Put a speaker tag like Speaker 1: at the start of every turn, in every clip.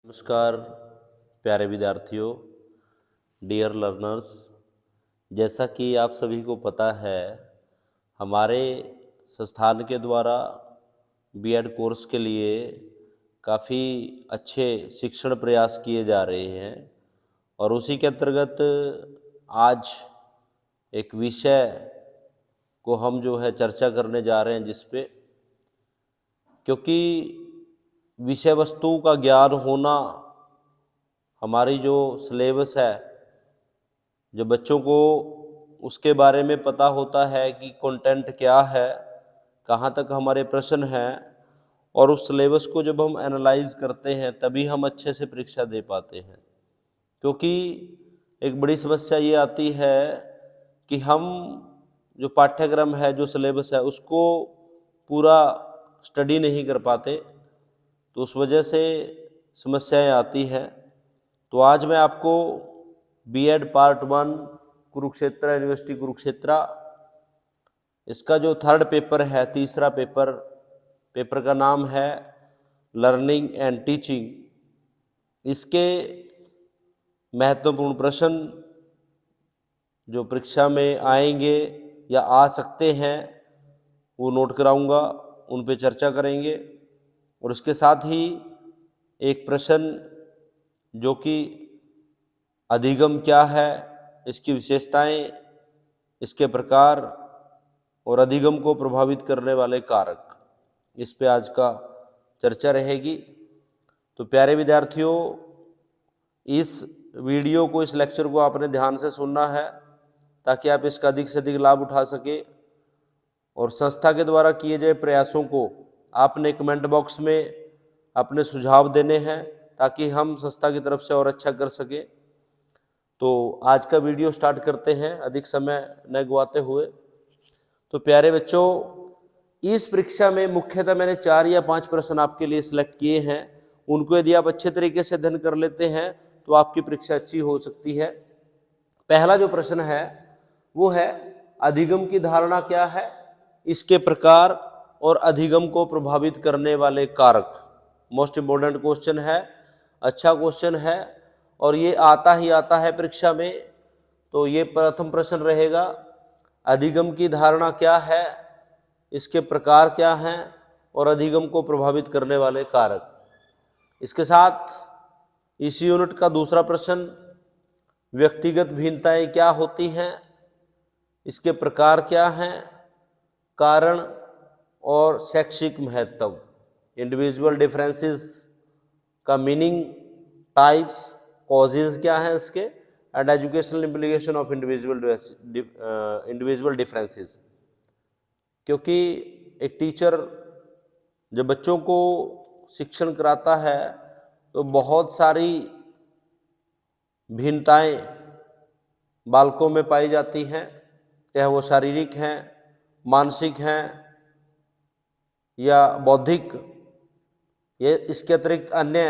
Speaker 1: नमस्कार प्यारे विद्यार्थियों, डियर लर्नर्स। जैसा कि आप सभी को पता है, हमारे संस्थान के द्वारा बीएड कोर्स के लिए काफ़ी अच्छे शिक्षण प्रयास किए जा रहे हैं और उसी के अंतर्गत आज एक विषय को हम चर्चा करने जा रहे हैं, जिस पे क्योंकि विषय वस्तु का ज्ञान होना हमारी जो सिलेबस है, जो बच्चों को उसके बारे में पता होता है कि कंटेंट क्या है, कहाँ तक हमारे प्रश्न हैं, और उस सिलेबस को जब हम एनालाइज करते हैं तभी हम अच्छे से परीक्षा दे पाते हैं। क्योंकि एक बड़ी समस्या ये आती है कि हम जो पाठ्यक्रम है, जो सिलेबस है, उसको पूरा स्टडी नहीं कर पाते, तो उस वजह से समस्याएं आती हैं। तो आज मैं आपको B Ed part 1 Kurukshetra university Kurukshetra, इसका जो थर्ड पेपर है, तीसरा पेपर का नाम है लर्निंग एंड टीचिंग। इसके महत्वपूर्ण प्रश्न जो परीक्षा में आएंगे या आ सकते हैं वो नोट कराऊंगा, उन पे चर्चा करेंगे। और उसके साथ ही एक प्रश्न जो कि अधिगम क्या है, इसकी विशेषताएं, इसके प्रकार और अधिगम को प्रभावित करने वाले कारक, इस पे आज का चर्चा रहेगी। तो प्यारे विद्यार्थियों, इस वीडियो को, इस लेक्चर को आपने ध्यान से सुनना है ताकि आप इसका अधिक से अधिक लाभ उठा सके। और संस्था के द्वारा किए गए प्रयासों को आपने कमेंट बॉक्स में अपने सुझाव देने हैं ताकि हम संस्था की तरफ से और अच्छा कर सके। तो आज का वीडियो स्टार्ट करते हैं, अधिक समय न गवाते हुए। तो प्यारे बच्चों, इस परीक्षा में मुख्यतः मैंने 4 या 5 प्रश्न आपके लिए सिलेक्ट किए हैं। उनको यदि आप अच्छे तरीके से अध्ययन कर लेते हैं तो आपकी परीक्षा अच्छी हो सकती है। पहला जो प्रश्न है वो है, अधिगम की धारणा क्या है, इसके प्रकार और अधिगम को प्रभावित करने वाले कारक। मोस्ट इम्पोर्टेंट क्वेश्चन है, अच्छा क्वेश्चन है और ये आता ही आता है परीक्षा में। तो ये प्रथम प्रश्न रहेगा, अधिगम की धारणा क्या है, इसके प्रकार क्या हैं और अधिगम को प्रभावित करने वाले कारक। इसके साथ इस यूनिट का दूसरा प्रश्न, व्यक्तिगत भिन्नताएं क्या होती हैं, इसके प्रकार क्या हैं, कारण और शैक्षिक महत्व। इंडिविजुअल डिफरेंसेस का मीनिंग, टाइप्स, कॉजेज क्या हैं इसके, and educational implication of individual differences. क्योंकि एक टीचर जब बच्चों को शिक्षण कराता है तो बहुत सारी भिन्नताएं बालकों में पाई जाती हैं, चाहे वो शारीरिक हैं, मानसिक हैं या बौद्धिक, ये इसके अतिरिक्त अन्य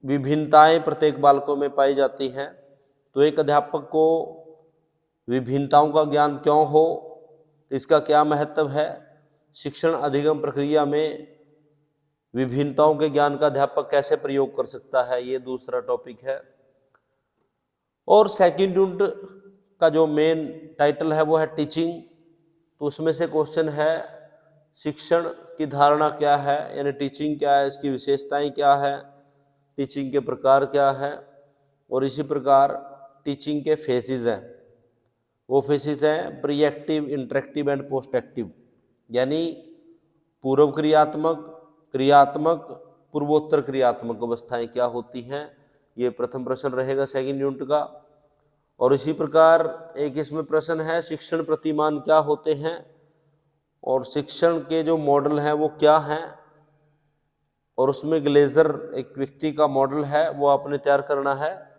Speaker 1: विभिन्नताएं प्रत्येक बालकों में पाई जाती हैं। तो एक अध्यापक को विभिन्नताओं का ज्ञान क्यों हो, इसका क्या महत्व है, शिक्षण अधिगम प्रक्रिया में विभिन्नताओं के ज्ञान का अध्यापक कैसे प्रयोग कर सकता है, ये दूसरा टॉपिक है। और सेकंड यूनिट का जो मेन टाइटल है वो है टीचिंग। तो उसमें से क्वेश्चन है, शिक्षण की धारणा क्या है, यानी टीचिंग क्या है, इसकी विशेषताएं क्या है, टीचिंग के प्रकार क्या है, और इसी प्रकार टीचिंग के फेजेस हैं। वो फेजेस हैं pre active, interactive and post active, यानी पूर्व क्रियात्मक, क्रियात्मक, पूर्वोत्तर क्रियात्मक अवस्थाएं क्या होती हैं। ये प्रथम प्रश्न रहेगा सेकंड यूनिट का। और इसी प्रकार एक इसमें प्रश्न है, शिक्षण प्रतिमान क्या होते हैं और शिक्षण के जो मॉडल हैं वो क्या हैं, और उसमें ग्लेजर एक व्यक्ति का मॉडल है वो आपने तैयार करना है।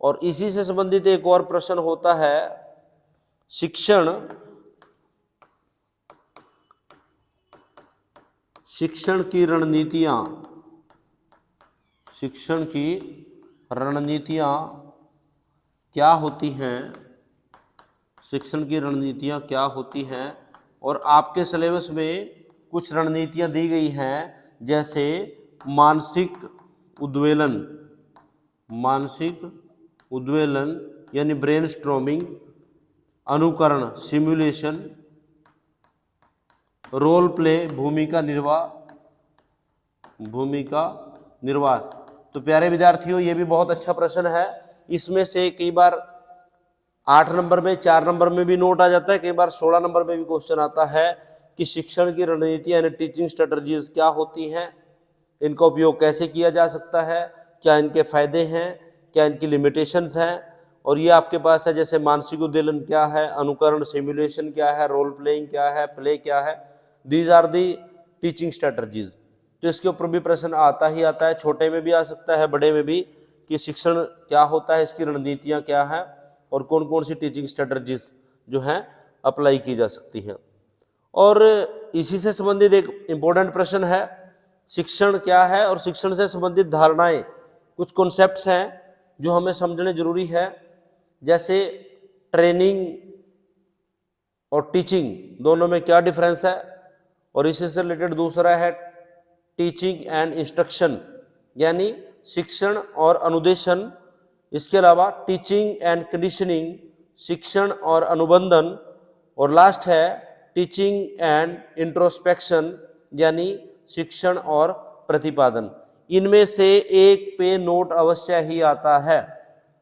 Speaker 1: और इसी से संबंधित एक और प्रश्न होता है, शिक्षण की रणनीतियां, शिक्षण की रणनीतियां क्या होती हैं, शिक्षण की रणनीतियां क्या होती हैं। और आपके सिलेबस में कुछ रणनीतियां दी गई हैं, जैसे मानसिक उद्वेलन, मानसिक उद्वेलन यानी ब्रेन स्ट्रॉमिंग, अनुकरण सिमुलेशन, रोल प्ले भूमिका निर्वाह। तो प्यारे विद्यार्थियों, ये भी बहुत अच्छा प्रश्न है। इसमें से कई बार 8 नंबर में, 4 नंबर में भी नोट आ जाता है, कई बार 16 नंबर में भी क्वेश्चन आता है कि शिक्षण की रणनीति यानी टीचिंग स्ट्रेटजीज क्या होती हैं, इनका उपयोग कैसे किया जा सकता है, क्या इनके फायदे हैं, क्या इनकी लिमिटेशंस हैं। और ये आपके पास है, जैसे मानसिक उद्वेलन क्या है, अनुकरण सिमुलेशन क्या है, रोल प्लेइंग क्या है, प्ले क्या है, these are the teaching strategies. तो इसके ऊपर भी प्रश्न आता ही आता है, छोटे में भी आ सकता है, बड़े में भी, कि शिक्षण क्या होता है, इसकी रणनीतियाँ क्या हैं और कौन कौन सी टीचिंग स्ट्रेटजीज जो हैं अप्लाई की जा सकती हैं। और इसी से संबंधित एक इम्पोर्टेंट प्रश्न है, शिक्षण क्या है और शिक्षण से संबंधित धारणाएं, कुछ कॉन्सेप्ट्स हैं जो हमें समझने जरूरी है, जैसे ट्रेनिंग और टीचिंग दोनों में क्या डिफरेंस है। और इसी से रिलेटेड दूसरा है टीचिंग एंड इंस्ट्रक्शन यानी शिक्षण और अनुदेशन। इसके अलावा टीचिंग एंड कंडीशनिंग, शिक्षण और अनुबंधन। और लास्ट है टीचिंग एंड इंट्रोस्पेक्शन यानी शिक्षण और प्रतिपादन। इनमें से एक पे नोट अवश्य ही आता है।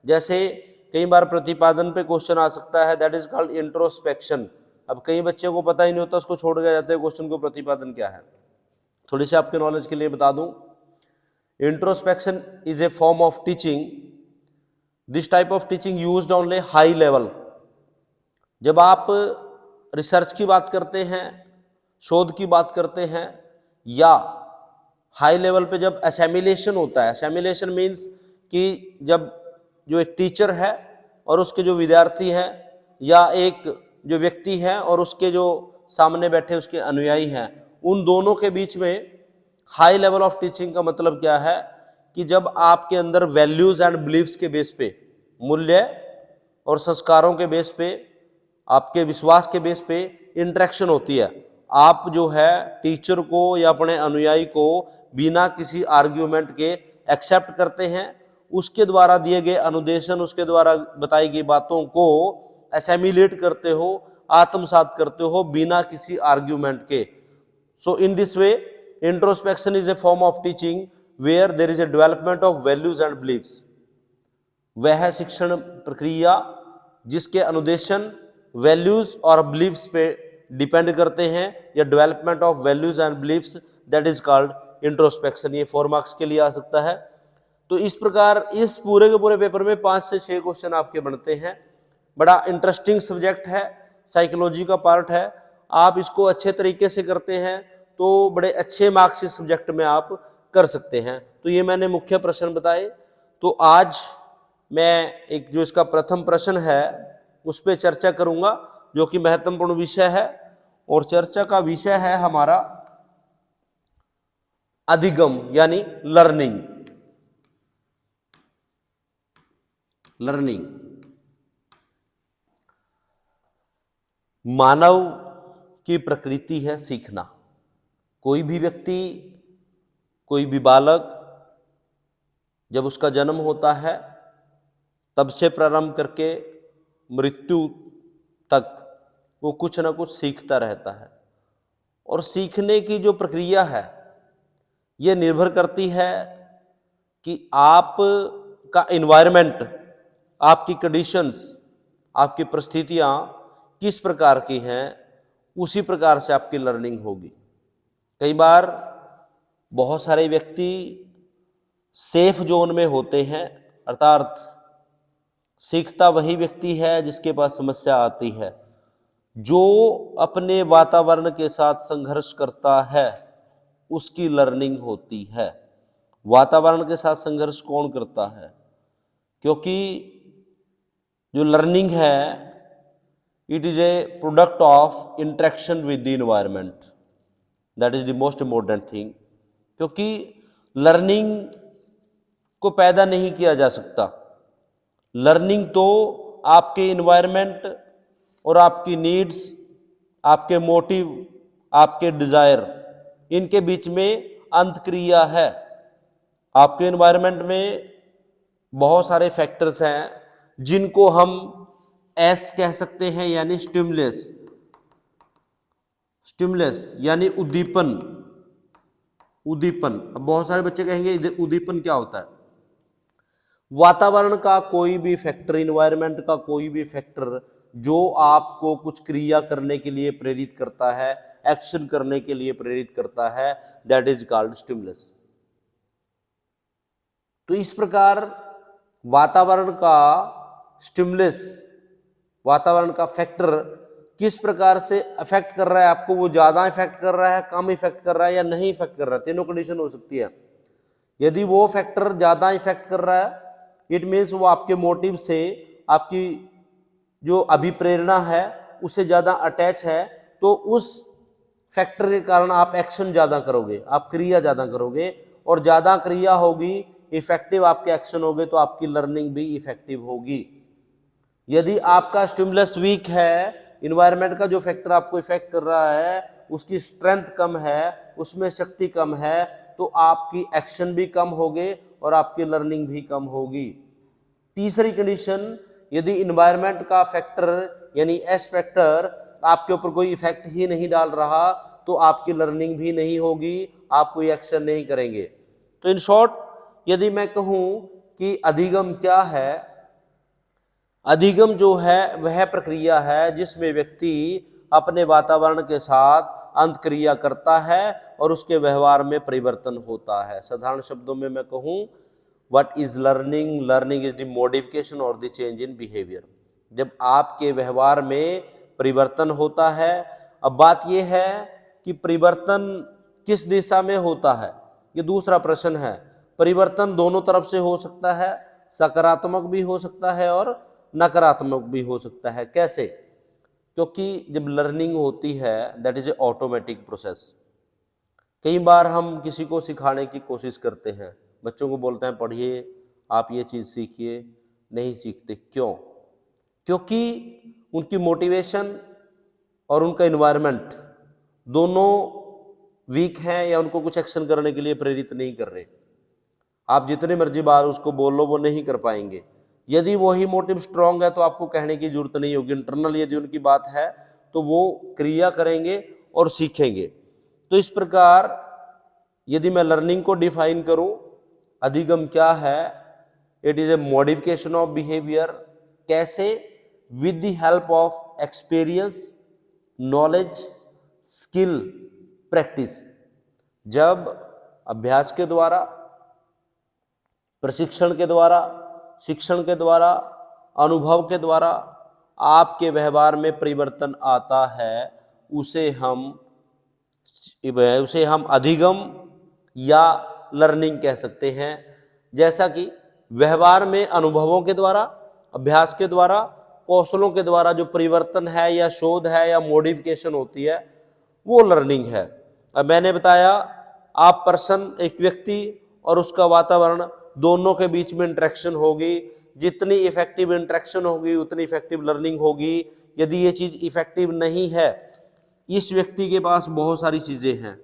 Speaker 1: जैसे कई बार प्रतिपादन पे क्वेश्चन आ सकता है, दैट इज कॉल्ड इंट्रोस्पेक्शन। अब कई बच्चे को पता ही नहीं होता, उसको छोड़ दिया जाता है क्वेश्चन को, प्रतिपादन क्या है। थोड़ी सी आपके नॉलेज के लिए बता दूं, introspection is a form of teaching, this type of teaching used only high level. जब आप रिसर्च की बात करते हैं, शोध की बात करते हैं, या हाई लेवल पे जब असेमिलेशन होता है, असेमिलेशन मीन्स कि जब जो एक टीचर है और उसके जो विद्यार्थी हैं, या एक जो व्यक्ति है और उसके जो सामने बैठे उसके अनुयायी हैं, उन दोनों के बीच में हाई लेवल ऑफ टीचिंग का मतलब क्या है कि जब आपके अंदर वैल्यूज एंड बिलीव्स के बेस पे, मूल्य और संस्कारों के बेस पे, आपके विश्वास के बेस पे इंटरेक्शन होती है। आप जो है टीचर को या अपने अनुयायी को बिना किसी आर्ग्यूमेंट के एक्सेप्ट करते हैं, उसके द्वारा दिए गए अनुदेशन, उसके द्वारा बताई गई बातों को एसेमिलेट करते हो, आत्मसात करते हो बिना किसी आर्ग्यूमेंट के। So in this way introspection is a form of teaching where there is a development of values and beliefs. वह शिक्षण प्रक्रिया जिसके अनुदेशन वैल्यूज और बिलीव्स पे डिपेंड करते हैं, या development of values and beliefs, that is called introspection. ये 4 मार्क्स के लिए आ सकता है। तो इस प्रकार इस पूरे के पूरे पेपर में 5 से 6 क्वेश्चन आपके बनते हैं। बड़ा इंटरेस्टिंग सब्जेक्ट है, साइकोलॉजी का पार्ट है। आप इसको अच्छे तरीके से करते हैं तो बड़े अच्छे मार्क्स इस सब्जेक्ट में आप कर सकते हैं। तो ये मैंने मुख्य प्रश्न बताए। तो आज मैं एक जो इसका प्रथम प्रश्न है उस पर चर्चा करूंगा, जो कि महत्वपूर्ण विषय है, और चर्चा का विषय है हमारा अधिगम यानी लर्निंग। मानव की प्रकृति है सीखना। कोई भी व्यक्ति, कोई भी बालक जब उसका जन्म होता है तब से प्रारंभ करके मृत्यु तक वो कुछ ना कुछ सीखता रहता है। और सीखने की जो प्रक्रिया है ये निर्भर करती है कि आप का एनवायरनमेंट, आपकी कंडीशंस, आपकी परिस्थितियां किस प्रकार की हैं, उसी प्रकार से आपकी लर्निंग होगी। कई बार बहुत सारे व्यक्ति सेफ जोन में होते हैं, अर्थात सीखता वही व्यक्ति है जिसके पास समस्या आती है। जो अपने वातावरण के साथ संघर्ष करता है उसकी लर्निंग होती है। वातावरण के साथ संघर्ष कौन करता है? क्योंकि जो लर्निंग है it is A product of interaction with the environment, that is the most important thing. क्योंकि लर्निंग को पैदा नहीं किया जा सकता। लर्निंग तो आपके इन्वायरमेंट और आपकी नीड्स, आपके मोटिव, आपके डिजायर, इनके बीच में अंतक्रिया है। आपके एनवायरनमेंट में बहुत सारे फैक्टर्स हैं जिनको हम एस कह सकते हैं, यानी स्टिमुलस। स्टिमुलस यानी उद्दीपन। उद्दीपन, अब बहुत सारे बच्चे कहेंगे उद्दीपन क्या होता है? वातावरण का कोई भी फैक्टर, इन्वायरमेंट का कोई भी फैक्टर जो आपको कुछ क्रिया करने के लिए प्रेरित करता है, एक्शन करने के लिए प्रेरित करता है, दैट इज कॉल्ड स्टिमुलस। तो इस प्रकार वातावरण का स्टिमुलस, वातावरण का फैक्टर किस प्रकार से अफेक्ट कर रहा है आपको, वो ज्यादा इफेक्ट कर रहा है, कम इफेक्ट कर रहा है या नहीं इफेक्ट कर रहा है, तीनों कंडीशन हो सकती है। यदि वो फैक्टर ज्यादा इफेक्ट कर रहा है, इट मीन्स वो आपके मोटिव से, आपकी जो अभिप्रेरणा है उससे ज्यादा अटैच है, तो उस फैक्टर के कारण आप एक्शन ज्यादा करोगे, आप क्रिया ज्यादा करोगे, और ज्यादा क्रिया होगी, इफेक्टिव आपके एक्शन होंगे, तो आपकी लर्निंग भी इफेक्टिव होगी। यदि आपका स्टिमुलस वीक है, इन्वायरमेंट का जो फैक्टर आपको इफेक्ट कर रहा है उसकी स्ट्रेंथ कम है, उसमें शक्ति कम है, तो आपकी एक्शन भी कम होगे और आपकी लर्निंग भी कम होगी। तीसरी कंडीशन, यदि इन्वायरमेंट का फैक्टर यानी एस फैक्टर आपके ऊपर कोई इफेक्ट ही नहीं डाल रहा, तो आपकी लर्निंग भी नहीं होगी, आप कोई एक्शन नहीं करेंगे। तो इन शॉर्ट यदि मैं कहूं कि अधिगम क्या है, अधिगम जो है वह प्रक्रिया है जिसमें व्यक्ति अपने वातावरण के साथ अंतक्रिया करता है और उसके व्यवहार में परिवर्तन होता है। साधारण शब्दों में मैं कहूं, what is learning? Learning is the modification और द चेंज इन बिहेवियर। जब आपके व्यवहार में परिवर्तन होता है, अब बात यह है कि परिवर्तन किस दिशा में होता है, ये दूसरा प्रश्न है। परिवर्तन दोनों तरफ से हो सकता है, सकारात्मक भी हो सकता है और नकारात्मक भी हो सकता है। कैसे? क्योंकि जब लर्निंग होती है that is a automatic process. कई बार हम किसी को सिखाने की कोशिश करते हैं, बच्चों को बोलते हैं पढ़िए, आप ये चीज़ सीखिए, नहीं सीखते। क्यों? क्योंकि उनकी मोटिवेशन और उनका इन्वायरमेंट दोनों वीक हैं या उनको कुछ एक्शन करने के लिए प्रेरित नहीं कर रहे। आप जितने मर्जी बार उसको बोल लो, वो नहीं कर पाएंगे। यदि वही मोटिव स्ट्रांग है तो आपको कहने की जरूरत नहीं होगी, इंटरनल यदि उनकी बात है तो वो क्रिया करेंगे और सीखेंगे। तो इस प्रकार यदि मैं लर्निंग को डिफाइन करूं, अधिगम क्या है? It is a modification of behaviour. कैसे? With the help of experience, knowledge, skill, practice. जब अभ्यास के द्वारा, प्रशिक्षण के द्वारा, शिक्षण के द्वारा, अनुभव के द्वारा आपके व्यवहार में परिवर्तन आता है, उसे हम अधिगम या लर्निंग कह सकते हैं। जैसा कि व्यवहार में अनुभवों के द्वारा, अभ्यास के द्वारा, कौशलों के द्वारा जो परिवर्तन है या शोध है या मॉडिफिकेशन होती है, वो लर्निंग है। अब मैंने बताया, आप पर्सन, एक व्यक्ति और उसका वातावरण, दोनों के बीच में इंटरेक्शन होगी। जितनी इफेक्टिव इंटरेक्शन होगी उतनी इफेक्टिव लर्निंग होगी। यदि ये चीज इफेक्टिव नहीं है, इस व्यक्ति के पास बहुत सारी चीजें हैं,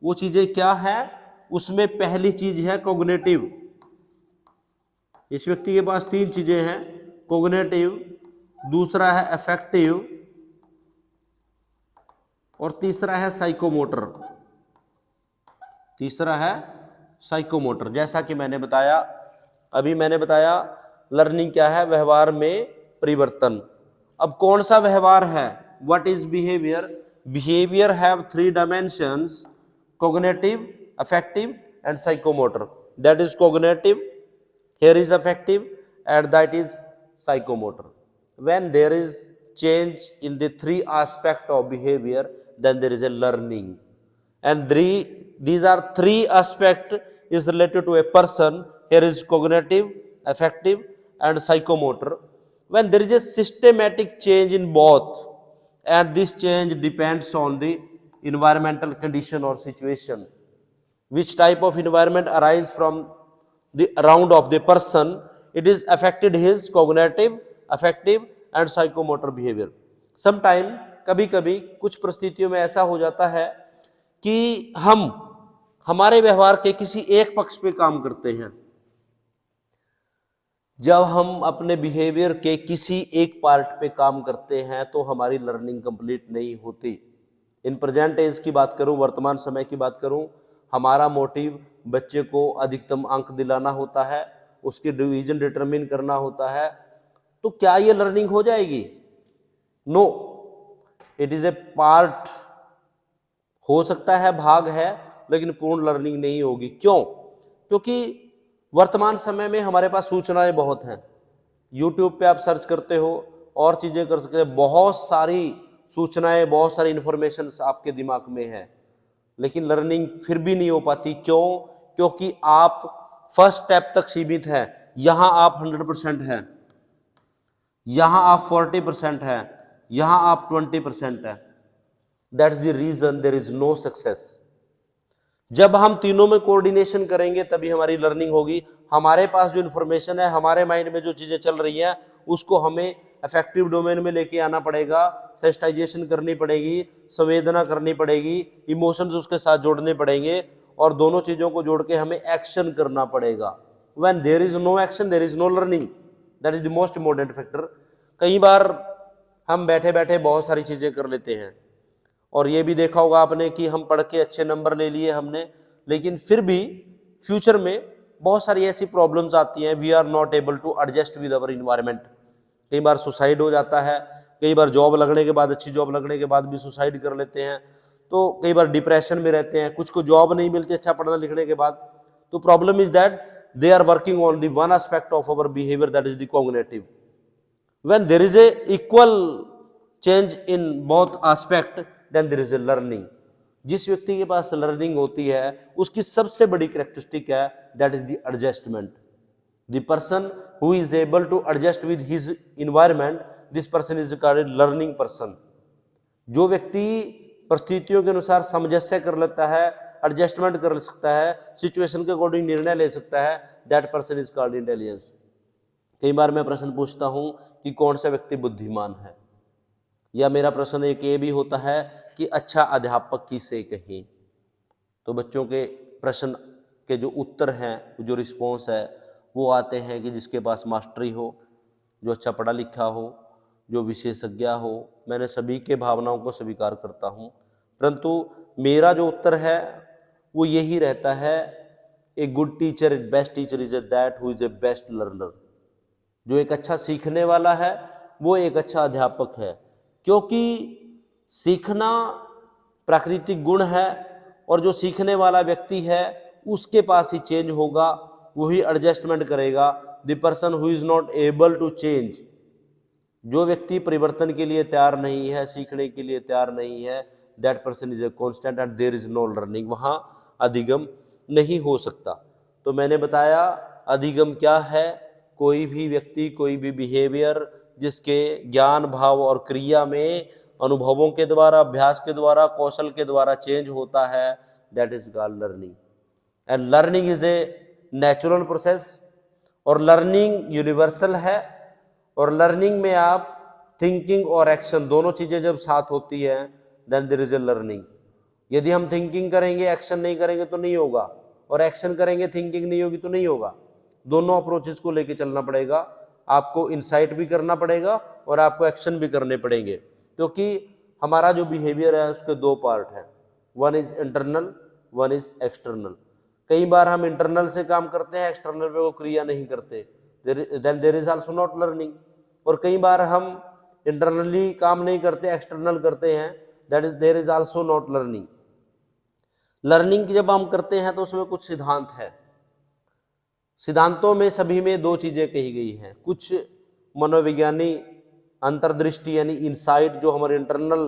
Speaker 1: वो चीजें क्या है? उसमें पहली चीज है कॉग्निटिव। इस व्यक्ति के पास 3 चीजें हैं, कॉग्निटिव, दूसरा है अफेक्टिव और तीसरा है साइकोमोटर। तीसरा है साइकोमोटर। जैसा कि मैंने बताया, अभी मैंने बताया लर्निंग क्या है? व्यवहार में परिवर्तन। अब कौन सा व्यवहार है? What is behaviour? Behaviour have 3 dimensions, cognitive, affective and psychomotor. That is cognitive, here is affective, and that is psychomotor. When there is change in the 3 aspect of behavior, then there is a learning, and these are 3 aspect is related to a person. Here is cognitive, affective and psychomotor. When there is a systematic change in both, and this change depends on the environmental condition or situation, which type of environment arise from the around of the person, it is affected his cognitive, affective and psychomotor behavior. Sometime, कभी कभी कुछ परिस्थितियों में ऐसा हो जाता है कि हम हमारे व्यवहार के किसी एक पक्ष पे काम करते हैं। जब हम अपने बिहेवियर के किसी एक पार्ट पे काम करते हैं तो हमारी लर्निंग कंप्लीट नहीं होती। इन प्रेजेंट एज की बात करूं, वर्तमान समय की बात करूं, हमारा मोटिव बच्चे को अधिकतम अंक दिलाना होता है, उसकी डिवीजन डिटरमिन करना होता है। तो क्या ये लर्निंग हो जाएगी? No, it is a part, हो सकता है भाग है, लेकिन पूर्ण लर्निंग नहीं होगी। क्यों? क्योंकि वर्तमान समय में हमारे पास सूचनाएं बहुत हैं। यूट्यूब पे आप सर्च करते हो और चीजें कर सकते हैं, बहुत सारी सूचनाएं, बहुत सारी इंफॉर्मेशन आपके दिमाग में है, लेकिन लर्निंग फिर भी नहीं हो पाती। क्यों? क्योंकि आप फर्स्ट स्टेप तक सीमित है। यहां आप 100% है, यहां आप 40% है, यहां आप 20% है। That's the reason there is no success. जब हम तीनों में कोऑर्डिनेशन करेंगे तभी हमारी लर्निंग होगी। हमारे पास जो इन्फॉर्मेशन है, हमारे माइंड में जो चीजें चल रही हैं, उसको हमें अफेक्टिव डोमेन में लेके आना पड़ेगा, सेंसिटाइजेशन करनी पड़ेगी, संवेदना करनी पड़ेगी, इमोशंस उसके साथ जोड़ने पड़ेंगे, और दोनों चीजों को जोड़ के हमें एक्शन करना पड़ेगा। When there is no action there is no learning. That is the most important factor. कई बार हम बैठे बैठे बहुत सारी चीजें कर लेते हैं, और ये भी देखा होगा आपने कि हम पढ़ के अच्छे नंबर ले लिए हमने, लेकिन फिर भी फ्यूचर में बहुत सारी ऐसी प्रॉब्लम्स आती हैं, we are not able to adjust with our environment. कई बार सुसाइड हो जाता है, कई बार जॉब लगने के बाद, अच्छी जॉब लगने के बाद भी सुसाइड कर लेते हैं, तो कई बार डिप्रेशन में रहते हैं, कुछ को जॉब नहीं मिलती अच्छा पढ़ने लिखने के बाद। तो problem is that they are working on the one aspect of our behaviour, that is the cognitive. When there is a equal change in both aspect, then there is a learning. जिस व्यक्ति के पास learning होती है उसकी सबसे बड़ी characteristic है, that is the adjustment. The person who is able to adjust with his environment, this person is called learning person. जो व्यक्ति परिस्थितियों के अनुसार सामंजस्य कर लेता है, एडजस्टमेंट कर सकता है, सिचुएशन के अकॉर्डिंग निर्णय ले सकता है, that person is called intelligence. कई बार मैं प्रश्न पूछता हूं कि कौन सा व्यक्ति बुद्धिमान है, या मेरा प्रश्न एक ये भी होता है कि अच्छा अध्यापक किसे कहें। तो बच्चों के प्रश्न के जो उत्तर हैं, जो रिस्पॉन्स है, वो आते हैं कि जिसके पास मास्टरी हो, जो अच्छा पढ़ा लिखा हो, जो विशेषज्ञ हो। मैंने सभी के भावनाओं को स्वीकार करता हूँ, परंतु मेरा जो उत्तर है वो यही रहता है, a good teacher, A best teacher is a that who is a best learner. जो एक अच्छा सीखने वाला है वो एक अच्छा अध्यापक है, क्योंकि सीखना प्राकृतिक गुण है, और जो सीखने वाला व्यक्ति है उसके पास ही चेंज होगा, वही एडजस्टमेंट करेगा। The person who is not able to change, जो व्यक्ति परिवर्तन के लिए तैयार नहीं है, सीखने के लिए तैयार नहीं है, that person is a constant and there is no learning. वहाँ अधिगम नहीं हो सकता। तो मैंने बताया अधिगम क्या है। कोई भी व्यक्ति, कोई भी बिहेवियर जिसके ज्ञान, भाव और क्रिया में अनुभवों के द्वारा, अभ्यास के द्वारा, कौशल के द्वारा चेंज होता है, that is called learning. And learning is a natural process, और लर्निंग यूनिवर्सल है। और लर्निंग में आप थिंकिंग और एक्शन दोनों चीजें जब साथ होती है, then there is a learning. यदि हम थिंकिंग करेंगे, एक्शन नहीं करेंगे तो नहीं होगा, और एक्शन करेंगे, थिंकिंग नहीं होगी तो नहीं होगा। दोनों अप्रोचेस को लेके चलना पड़ेगा। आपको इंसाइट भी करना पड़ेगा और आपको एक्शन भी करने पड़ेंगे, क्योंकि हमारा जो बिहेवियर है उसके दो पार्ट हैं, one is internal, one is external. कई बार हम इंटरनल से काम करते हैं, एक्सटर्नल पे वो क्रिया नहीं करते, then there is also not learning. और कई बार हम इंटरनली काम नहीं करते, एक्सटर्नल करते हैं, that is there is also not learning. Learning जब हम करते हैं तो उसमें कुछ सिद्धांत है। सिद्धांतों में सभी में दो चीजें कही गई हैं। कुछ मनोविज्ञानी अंतर्दृष्टि यानी इनसाइट, जो हमारे इंटरनल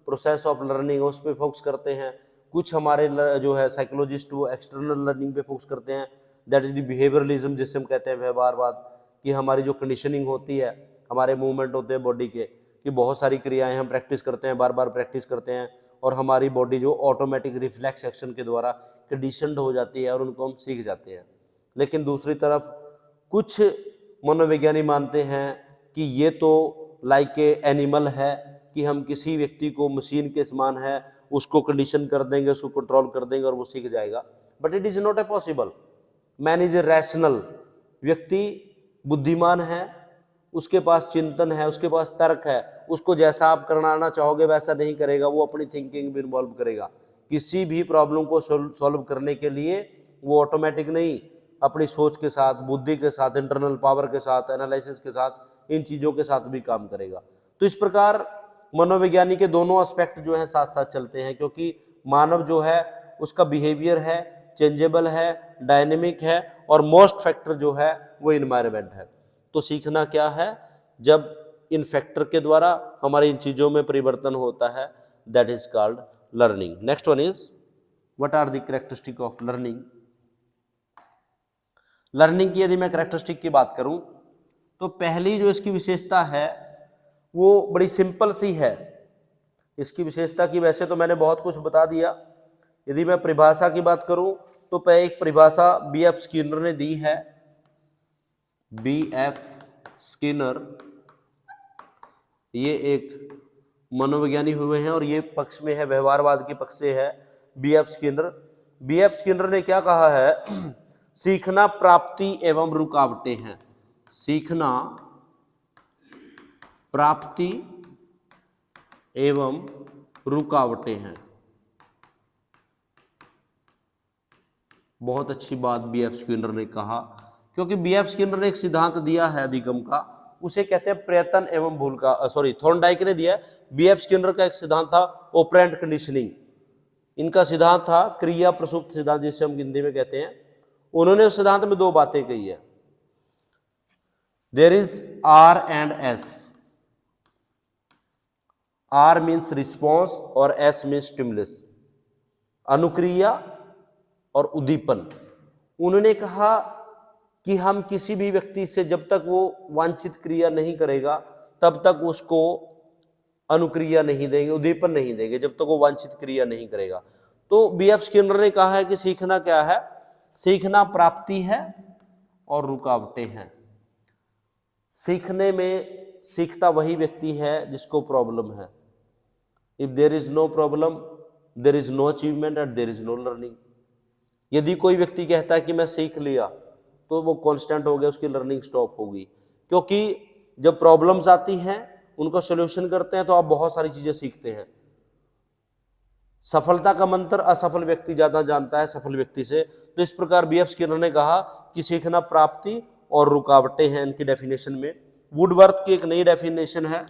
Speaker 1: प्रोसेस ऑफ लर्निंग उस पर फोकस करते हैं। कुछ हमारे जो है साइकोलॉजिस्ट वो एक्सटर्नल लर्निंग पे फोकस करते हैं, दैट इज द बिहेवियरलिज्म, जिससे हम कहते हैं व्यवहारवाद, कि हमारी जो कंडीशनिंग होती है, हमारे मूवमेंट होते हैं बॉडी के, कि बहुत सारी क्रियाएं हम प्रैक्टिस करते हैं, बार बार प्रैक्टिस करते हैं, और हमारी बॉडी जो ऑटोमेटिक रिफ्लेक्स एक्शन के द्वारा कंडीशनड हो जाती है और उनको हम सीख जाते हैं। लेकिन दूसरी तरफ कुछ मनोविज्ञानी मानते हैं कि ये तो लाइक ए एनिमल है, कि हम किसी व्यक्ति को मशीन के समान है उसको कंडीशन कर देंगे, उसको कंट्रोल कर देंगे और वो सीख जाएगा, but it is not a possible. Man is a rational, व्यक्ति बुद्धिमान है, उसके पास चिंतन है, उसके पास तर्क है, उसको जैसा आप कराना चाहोगे वैसा नहीं करेगा, वो अपनी थिंकिंग भी इन्वॉल्व करेगा। किसी भी प्रॉब्लम को सॉल्व करने के लिए वो ऑटोमेटिक नहीं, अपनी सोच के साथ, बुद्धि के साथ, इंटरनल पावर के साथ, एनालिसिस के साथ, इन चीज़ों के साथ भी काम करेगा। तो इस प्रकार मनोविज्ञानी के दोनों एस्पेक्ट जो है साथ साथ चलते हैं, क्योंकि मानव जो है उसका बिहेवियर है, चेंजेबल है, डायनेमिक है, और मोस्ट फैक्टर जो है वो इन्वायरमेंट है। तो सीखना क्या है? जब इन फैक्टर के द्वारा हमारी इन चीज़ों में परिवर्तन होता है, that is called learning. Next one is what are the characteristic of learning. Learning की यदि मैं कैरेक्टरिस्टिक की बात करूं तो पहली जो इसकी विशेषता है वो बड़ी सिंपल सी है। इसकी विशेषता की वैसे तो मैंने बहुत कुछ बता दिया। यदि मैं परिभाषा की बात करूं तो एक परिभाषा B.F. स्किनर ने दी है। B.F. स्किनर ये एक मनोविज्ञानी हुए हैं और ये पक्ष में है, व्यवहारवाद के पक्ष से है B.F. स्किनर। B.F. स्किनर ने क्या कहा है? सीखना प्राप्ति एवं रुकावटें हैं। सीखना प्राप्ति एवं रुकावटें हैं। बहुत अच्छी बात B.F. स्किनर ने कहा, क्योंकि B.F. स्किनर ने एक सिद्धांत दिया है अधिगम का, उसे कहते हैं प्रयत्न एवं भूल का। थॉर्नडाइक ने दिया। B.F. स्किनर का एक सिद्धांत था ऑपरेंट कंडीशनिंग। इनका सिद्धांत था क्रिया प्रसुप्त सिद्धांत, जिसे हम हिंदी में कहते हैं। उन्होंने उस सिद्धांत में दो बातें कही है, there is R and S। R means response और S मीन्स स्टिमुलस, अनुक्रिया और उद्दीपन। उन्होंने कहा कि हम किसी भी व्यक्ति से जब तक वो वांछित क्रिया नहीं करेगा तब तक उसको अनुक्रिया नहीं देंगे, उद्दीपन नहीं देंगे, जब तक वो वांछित क्रिया नहीं करेगा। तो B.F. स्किनर ने कहा है कि सीखना क्या है? सीखना प्राप्ति है और रुकावटें हैं। सीखने में सीखता वही व्यक्ति है जिसको प्रॉब्लम है। If there is no problem there is no achievement and there is no learning. यदि कोई व्यक्ति कहता है कि मैं सीख लिया तो वो कांस्टेंट हो गया, उसकी लर्निंग स्टॉप होगी। क्योंकि जब प्रॉब्लम्स आती हैं उनका सॉल्यूशन करते हैं तो आप बहुत सारी चीजें सीखते हैं। सफलता का मंत्र असफल व्यक्ति ज्यादा जानता है सफल व्यक्ति से। तो इस प्रकार B.F. स्किनर ने कहा कि सीखना प्राप्ति और रुकावटें हैं इनकी डेफिनेशन में। वुडवर्थ की एक नई डेफिनेशन है।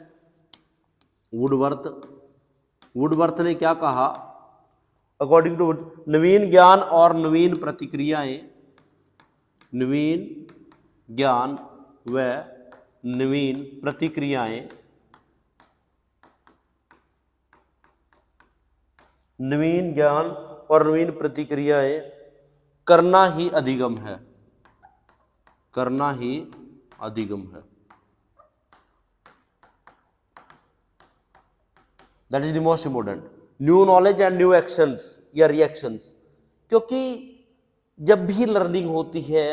Speaker 1: वुडवर्थ ने क्या कहा? अकॉर्डिंग टू नवीन ज्ञान और नवीन प्रतिक्रियाएं, नवीन ज्ञान व नवीन प्रतिक्रियाएं, नवीन ज्ञान और नवीन प्रतिक्रियाएं करना ही अधिगम है। करना ही अधिगम है। That is the most important. New knowledge and new actions या रिएक्शंस। क्योंकि जब भी लर्निंग होती है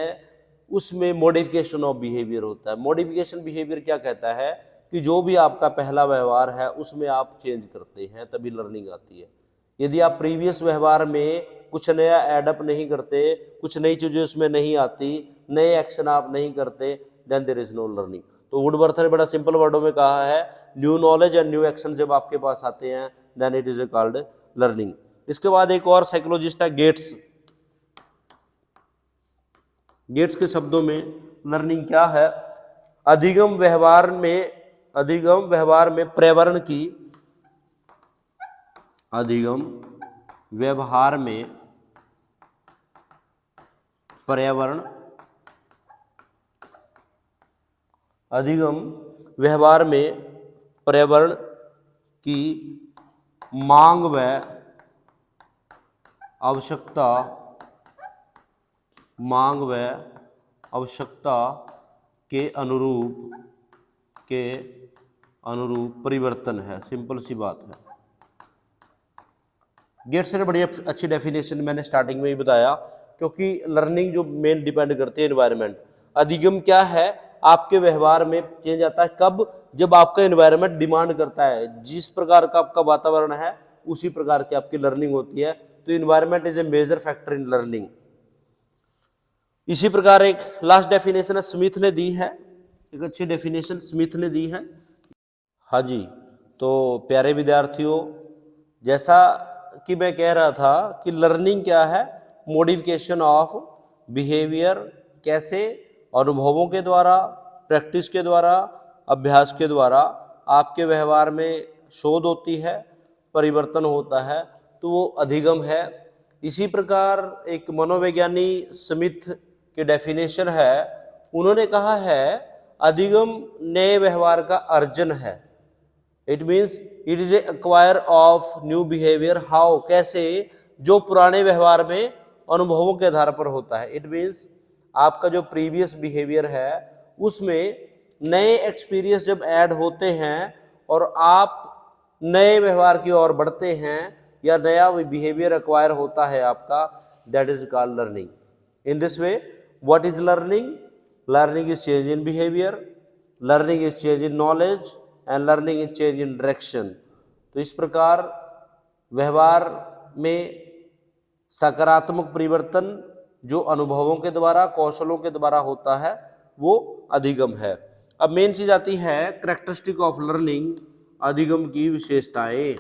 Speaker 1: उसमें मॉडिफिकेशन ऑफ बिहेवियर होता है। मॉडिफिकेशन बिहेवियर क्या कहता है कि जो भी आपका पहला व्यवहार है उसमें आप चेंज करते हैं तभी लर्निंग आती है। यदि आप प्रीवियस व्यवहार में कुछ नया एडअप नहीं करते, कुछ नई चीजें उसमें नहीं आती, नए एक्शन आप नहीं करते, then there is no learning. तो वुडवर्थ ने बड़ा सिंपल वर्डों में कहा है new knowledge and new action जब आपके पास आते हैं then it is called learning. इसके बाद एक और साइकोलॉजिस्ट है गेट्स। गेट्स के शब्दों में लर्निंग क्या है? अधिगम व्यवहार में पर्यावरण की, अधिगम व्यवहार में पर्यावरण, अधिगम व्यवहार में पर्यावरण की मांग व आवश्यकता, मांग व आवश्यकता के अनुरूप परिवर्तन है। सिंपल सी बात है। गेट्स ने बड़ी अच्छी डेफिनेशन मैंने स्टार्टिंग में ही बताया, क्योंकि लर्निंग जो मेन डिपेंड करती है एनवायरनमेंट। अधिगम क्या है? आपके व्यवहार में चेंज आता है कब? जब आपका एनवायरनमेंट डिमांड करता है। जिस प्रकार का आपका वातावरण है उसी प्रकार की आपकी लर्निंग होती है। तो environment is a major factor in learning. इसी प्रकार एक लास्ट डेफिनेशन स्मिथ ने दी है, एक अच्छी डेफिनेशन स्मिथ ने दी है। हाँ जी, तो प्यारे विद्यार्थियों, जैसा कि मैं कह रहा था कि लर्निंग क्या है, मॉडिफिकेशन ऑफ बिहेवियर। कैसे? अनुभवों के द्वारा, प्रैक्टिस के द्वारा, अभ्यास के द्वारा आपके व्यवहार में शोध होती है, परिवर्तन होता है, तो वो अधिगम है। इसी प्रकार एक मनोवैज्ञानी स्मिथ की डेफिनेशन है, उन्होंने कहा है अधिगम नए व्यवहार का अर्जन है। It means it is A acquire of new behaviour. How? कैसे? जो पुराने व्यवहार में अनुभवों के आधार पर होता है। इट मीन्स आपका जो प्रीवियस बिहेवियर है उसमें नए एक्सपीरियंस जब ऐड होते हैं और आप नए व्यवहार की ओर बढ़ते हैं या नया बिहेवियर एक्वायर होता है आपका, that is called learning. In this way, what is learning? Learning is change in behaviour, learning is change in knowledge and learning is change in direction. तो इस प्रकार व्यवहार में सकारात्मक परिवर्तन जो अनुभवों के द्वारा, कौशलों के द्वारा होता है, वो अधिगम है। अब मेन चीज आती है कैरेक्टरिस्टिक ऑफ लर्निंग, अधिगम की विशेषताएं।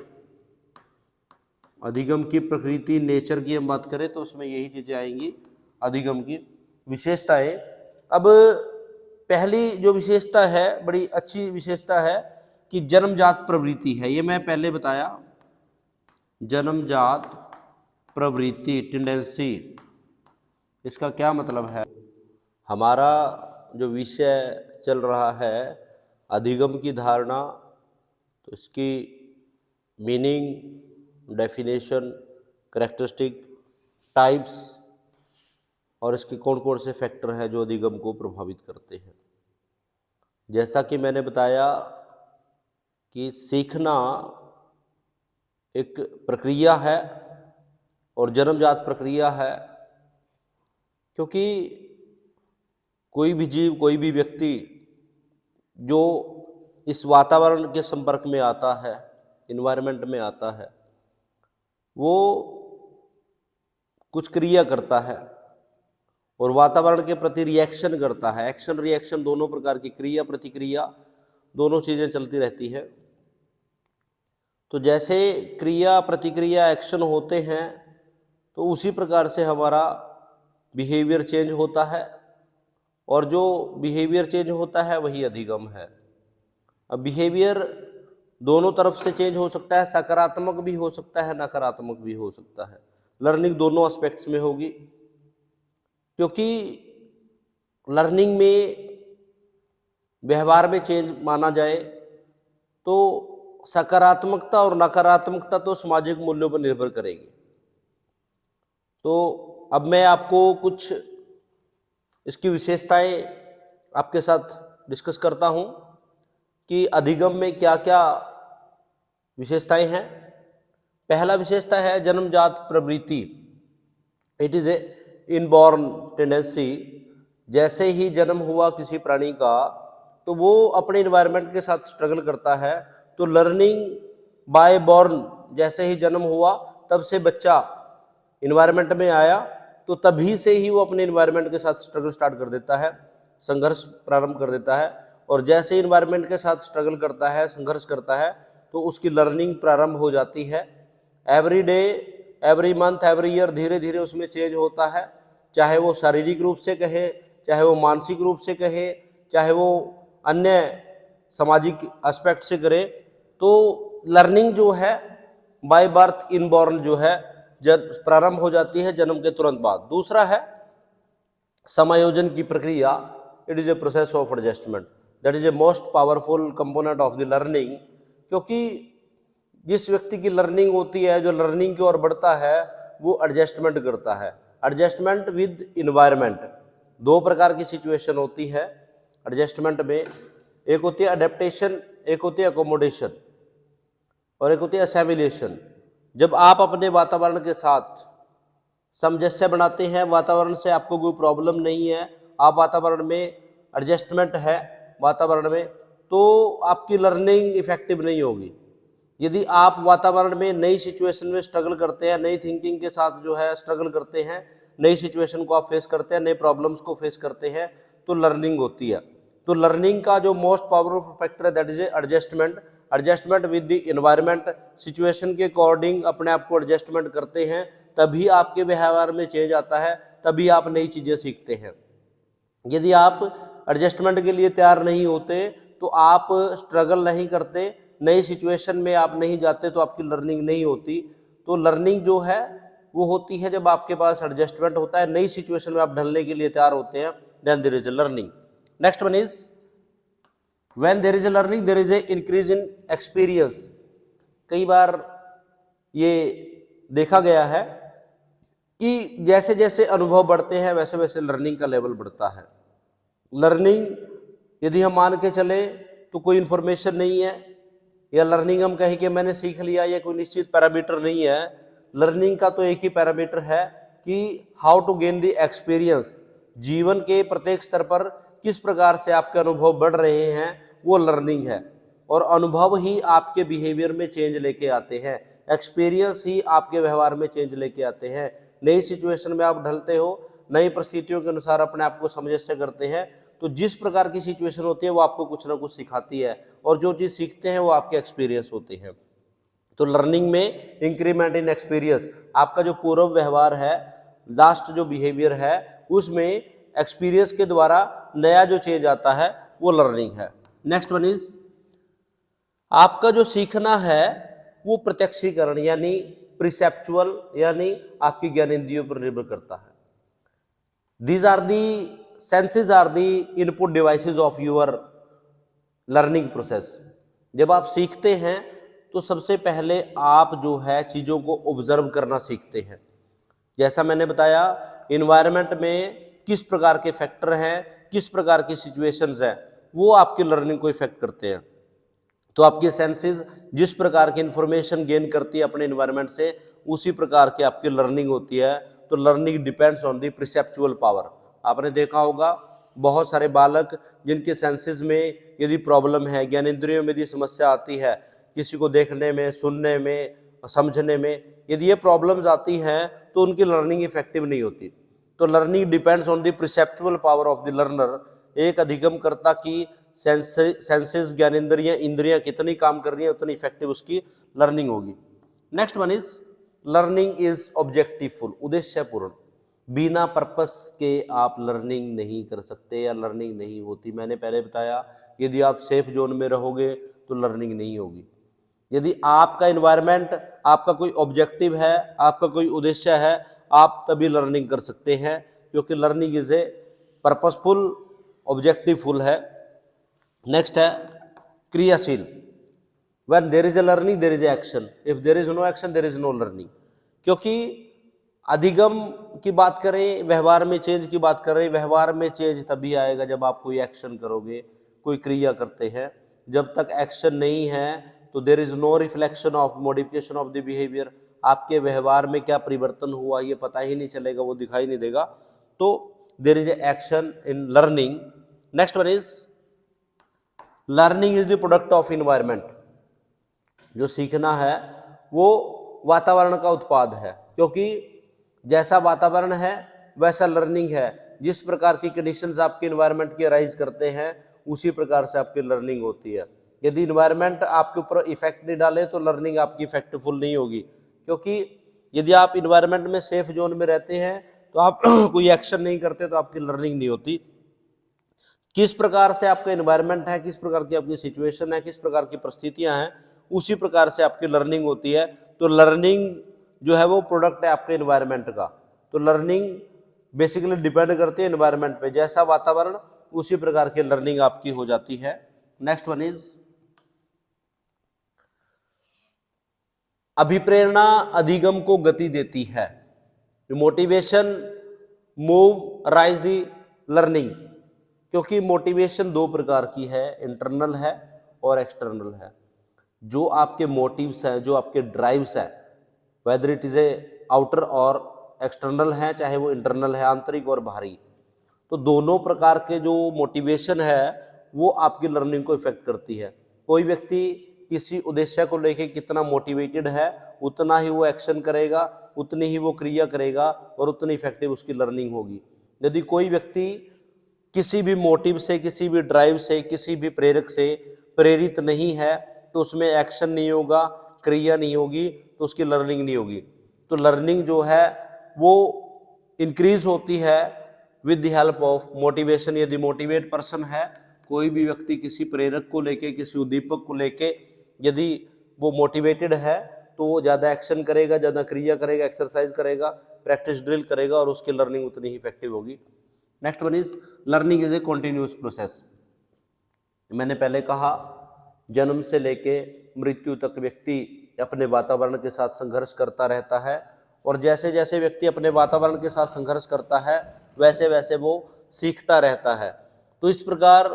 Speaker 1: अधिगम की प्रकृति, नेचर की हम बात करें तो उसमें यही चीजें आएंगी, अधिगम की विशेषताएं। अब पहली जो विशेषता है, बड़ी अच्छी विशेषता है कि जन्मजात प्रवृत्ति है। ये मैं पहले बताया, जन्मजात प्रवृत्ति, टेंडेंसी, इसका क्या मतलब है? हमारा जो विषय चल रहा है अधिगम की धारणा, तो इसकी मीनिंग, डेफिनेशन, कैरेक्टरिस्टिक, टाइप्स और इसके कौन कौन से फैक्टर हैं जो अधिगम को प्रभावित करते हैं। जैसा कि मैंने बताया कि सीखना एक प्रक्रिया है और जन्मजात प्रक्रिया है, क्योंकि कोई भी जीव, कोई भी व्यक्ति जो इस वातावरण के संपर्क में आता है, इन्वायरमेंट में आता है, वो कुछ क्रिया करता है और वातावरण के प्रति रिएक्शन करता है। एक्शन रिएक्शन दोनों प्रकार की, क्रिया प्रतिक्रिया दोनों चीज़ें चलती रहती हैं। तो जैसे क्रिया प्रतिक्रिया एक्शन होते हैं तो उसी प्रकार से हमारा बिहेवियर चेंज होता है और जो बिहेवियर चेंज होता है वही अधिगम है। अब बिहेवियर दोनों तरफ से चेंज हो सकता है, सकारात्मक भी हो सकता है, नकारात्मक भी हो सकता है। लर्निंग दोनों एस्पेक्ट्स में होगी, क्योंकि लर्निंग में व्यवहार में चेंज माना जाए तो सकारात्मकता और नकारात्मकता तो सामाजिक मूल्यों पर निर्भर करेगी। तो अब मैं आपको कुछ इसकी विशेषताएं आपके साथ डिस्कस करता हूं कि अधिगम में क्या क्या विशेषताएं हैं। पहला विशेषता है जन्मजात प्रवृत्ति। It is A inborn tendency. जैसे ही जन्म हुआ किसी प्राणी का तो वो अपने इन्वायरमेंट के साथ स्ट्रगल करता है। तो लर्निंग बाय बॉर्न, जैसे ही जन्म हुआ तब से बच्चा इन्वायरमेंट में आया तो तभी से ही वो अपने इन्वायरमेंट के साथ स्ट्रगल स्टार्ट कर देता है, संघर्ष प्रारंभ कर देता है। और जैसे इन्वायरमेंट के साथ स्ट्रगल करता है, संघर्ष करता है, तो उसकी लर्निंग प्रारंभ हो जाती है। Every day, every month, every year धीरे धीरे उसमें चेंज होता है, चाहे वो शारीरिक रूप से कहे, चाहे वो मानसिक रूप से कहे, चाहे वो अन्य सामाजिक एस्पेक्ट से करे। तो लर्निंग जो है बाय बर्थ, इनबॉर्न जो है, जब प्रारंभ हो जाती है जन्म के तुरंत बाद। दूसरा है समायोजन की प्रक्रिया। It is a process of adjustment, that is a most powerful component of the learning. क्योंकि जिस व्यक्ति की लर्निंग होती है, जो लर्निंग की ओर बढ़ता है, वो एडजस्टमेंट करता है। एडजस्टमेंट विद इन्वायरमेंट, दो प्रकार की सिचुएशन होती है एडजस्टमेंट में। एक होती है अडेप्टेशन, एक होती है अकोमोडेशन, और एक होती है असेमिलेशन। जब आप अपने वातावरण के साथ सामंजस्य बनाते हैं, वातावरण से आपको कोई प्रॉब्लम नहीं है, आप वातावरण में एडजस्टमेंट है वातावरण में, तो आपकी लर्निंग इफेक्टिव नहीं होगी। यदि आप वातावरण में नई सिचुएशन में स्ट्रगल करते हैं, नई थिंकिंग के साथ जो है स्ट्रगल करते हैं, नई सिचुएशन को आप फेस करते हैं, नए प्रॉब्लम्स को फेस करते हैं, तो लर्निंग होती है। तो लर्निंग का जो मोस्ट पावरफुल फैक्टर है that is adjustment. Adjustment with the environment, situation के अकॉर्डिंग अपने आप को एडजस्टमेंट करते हैं, तभी आपके व्यवहार में चेंज आता है, तभी आप नई चीज़ें सीखते हैं। यदि आप एडजस्टमेंट के लिए तैयार नहीं होते, तो आप स्ट्रगल नहीं करते, नई सिचुएशन में आप नहीं जाते, तो आपकी लर्निंग नहीं होती। तो लर्निंग जो है वो होती है जब आपके पास एडजस्टमेंट होता है, नई सिचुएशन में आप ढलने के लिए तैयार होते हैं, then there is a learning. Next one is when there is a learning there is a increase in experience. कई बार ये देखा गया है कि जैसे जैसे अनुभव बढ़ते हैं वैसे वैसे लर्निंग का लेवल बढ़ता है। लर्निंग यदि हम मान के चले तो कोई इन्फॉर्मेशन नहीं है, या लर्निंग हम कहें कि मैंने सीख लिया, ये कोई निश्चित पैरामीटर नहीं है। लर्निंग का तो एक ही पैरामीटर है कि how to gain the experience. जीवन के प्रत्येक स्तर पर किस प्रकार से आपके अनुभव बढ़ रहे हैं, वो लर्निंग है। और अनुभव ही आपके बिहेवियर में चेंज लेके आते हैं, एक्सपीरियंस ही आपके व्यवहार में चेंज लेके आते हैं। नई सिचुएशन में आप ढलते हो, नई परिस्थितियों के अनुसार अपने आप को सामंजस्य करते हैं, तो जिस प्रकार की सिचुएशन होती है वो आपको कुछ ना कुछ सिखाती है, और जो चीज़ सीखते हैं वो आपके एक्सपीरियंस होते हैं। तो लर्निंग में इंक्रीमेंट इन एक्सपीरियंस, आपका जो पूर्व व्यवहार है, लास्ट जो बिहेवियर है, उसमें एक्सपीरियंस के द्वारा नया जो चेंज आता है वो लर्निंग है। नेक्स्ट वन इज आपका जो सीखना है वो प्रत्यक्षीकरण यानी प्रिसेप्चुअल यानी आपकी ज्ञानेंद्रियों पर निर्भर करता है। These are the senses are the input devices of your learning process. जब आप सीखते हैं तो सबसे पहले आप जो है चीज़ों को ऑब्जर्व करना सीखते हैं। जैसा मैंने बताया, इन्वायरमेंट में किस प्रकार के फैक्टर हैं, किस प्रकार की सिचुएशंस हैं, वो आपकी लर्निंग को इफेक्ट करते हैं। तो आपकी सेंसेस जिस प्रकार की इंफॉर्मेशन गेन करती है अपने इन्वायरमेंट से, उसी प्रकार की आपकी लर्निंग होती है। तो learning depends on the perceptual power. आपने देखा होगा बहुत सारे बालक जिनके सेंसेस में यदि प्रॉब्लम है, ज्ञानेंद्रियों में यदि समस्या आती है, किसी को देखने में, सुनने में, समझने में, यदि ये प्रॉब्लम्स आती हैं तो उनकी लर्निंग इफेक्टिव नहीं होती। तो learning depends on the perceptual power of the learner. एक अधिगमकर्ता की सेंसेस ज्ञानेंद्रियां, इंद्रियां कितनी काम कर रही हैं, उतनी इफेक्टिव उसकी लर्निंग होगी। Next one is learning is objectiveful, उद्देश्यपूर्ण। बिना पर्पस के आप लर्निंग नहीं कर सकते या लर्निंग नहीं होती। मैंने पहले बताया, यदि आप सेफ जोन में रहोगे तो लर्निंग नहीं होगी। यदि आपका इन्वायरमेंट, आपका कोई ऑब्जेक्टिव है, आपका कोई उद्देश्य है, आप तभी लर्निंग कर सकते हैं, क्योंकि learning is a purposeful, objectiveful है। नेक्स्ट है क्रियाशील। When there is a learning there is a action, if there is no action there is no learning. क्योंकि अधिगम की बात करें, व्यवहार में चेंज की बात करें, व्यवहार में चेंज तभी आएगा जब आप कोई एक्शन करोगे, कोई क्रिया करते हैं। जब तक एक्शन नहीं है तो there is no reflection of modification of the behaviour. आपके व्यवहार में क्या परिवर्तन हुआ ये पता ही नहीं चलेगा, वो दिखाई नहीं देगा। तो there is action in learning. Next one is learning is the product of environment. जो सीखना है वो वातावरण का उत्पाद है, क्योंकि जैसा वातावरण है वैसा लर्निंग है। जिस प्रकार की कंडीशंस आपके इन्वायरमेंट की अराइज करते हैं उसी प्रकार से आपकी लर्निंग होती है। यदि इन्वायरमेंट आपके ऊपर इफेक्ट नहीं डाले तो लर्निंग आपकी इफेक्टफुल नहीं होगी, क्योंकि यदि आप इन्वायरमेंट में सेफ जोन में रहते हैं तो आप कोई एक्शन नहीं करते तो आपकी लर्निंग नहीं होती। किस प्रकार से आपका इन्वायरमेंट है, किस प्रकार की आपकी सिचुएशन है, किस प्रकार की परिस्थितियां हैं, उसी प्रकार से आपकी लर्निंग होती है। तो लर्निंग जो है वो प्रोडक्ट है आपके इन्वायरमेंट का। तो लर्निंग बेसिकली डिपेंड करती है इन्वायरमेंट पे, जैसा वातावरण उसी प्रकार की लर्निंग आपकी हो जाती है। नेक्स्ट वन इज अभिप्रेरणा अधिगम को गति देती है। मोटिवेशन मूव राइज दी लर्निंग, क्योंकि मोटिवेशन दो प्रकार की है, इंटरनल है और एक्सटर्नल है। जो आपके मोटिव्स हैं, जो आपके ड्राइव्स हैं, whether it is A outer और एक्सटर्नल है, चाहे वो इंटरनल है, आंतरिक और बाहरी, तो दोनों प्रकार के जो मोटिवेशन है वो आपकी लर्निंग को इफेक्ट करती है। कोई व्यक्ति किसी उद्देश्य को लेके कितना मोटिवेटेड है, उतना ही वो एक्शन करेगा, उतनी ही वो क्रिया करेगा और उतनी इफेक्टिव उसकी लर्निंग होगी। यदि कोई व्यक्ति किसी भी मोटिव से, किसी भी ड्राइव से, किसी भी प्रेरक से प्रेरित नहीं है तो उसमें एक्शन नहीं होगा, क्रिया नहीं होगी, तो उसकी लर्निंग नहीं होगी। तो लर्निंग जो है वो इंक्रीज होती है with the help of motivation. यदि मोटिवेट पर्सन है, कोई भी व्यक्ति किसी प्रेरक को लेके, किसी उद्दीपक को लेके यदि वो मोटिवेटेड है तो वो ज़्यादा एक्शन करेगा, ज़्यादा क्रिया करेगा, एक्सरसाइज करेगा, प्रैक्टिस ड्रिल करेगा और उसकी लर्निंग उतनी ही इफेक्टिव होगी। Next one is learning is a continuous process. मैंने पहले कहा जन्म से लेके मृत्यु तक व्यक्ति अपने वातावरण के साथ संघर्ष करता रहता है और जैसे जैसे व्यक्ति अपने वातावरण के साथ संघर्ष करता है वैसे वैसे वो सीखता रहता है। तो इस प्रकार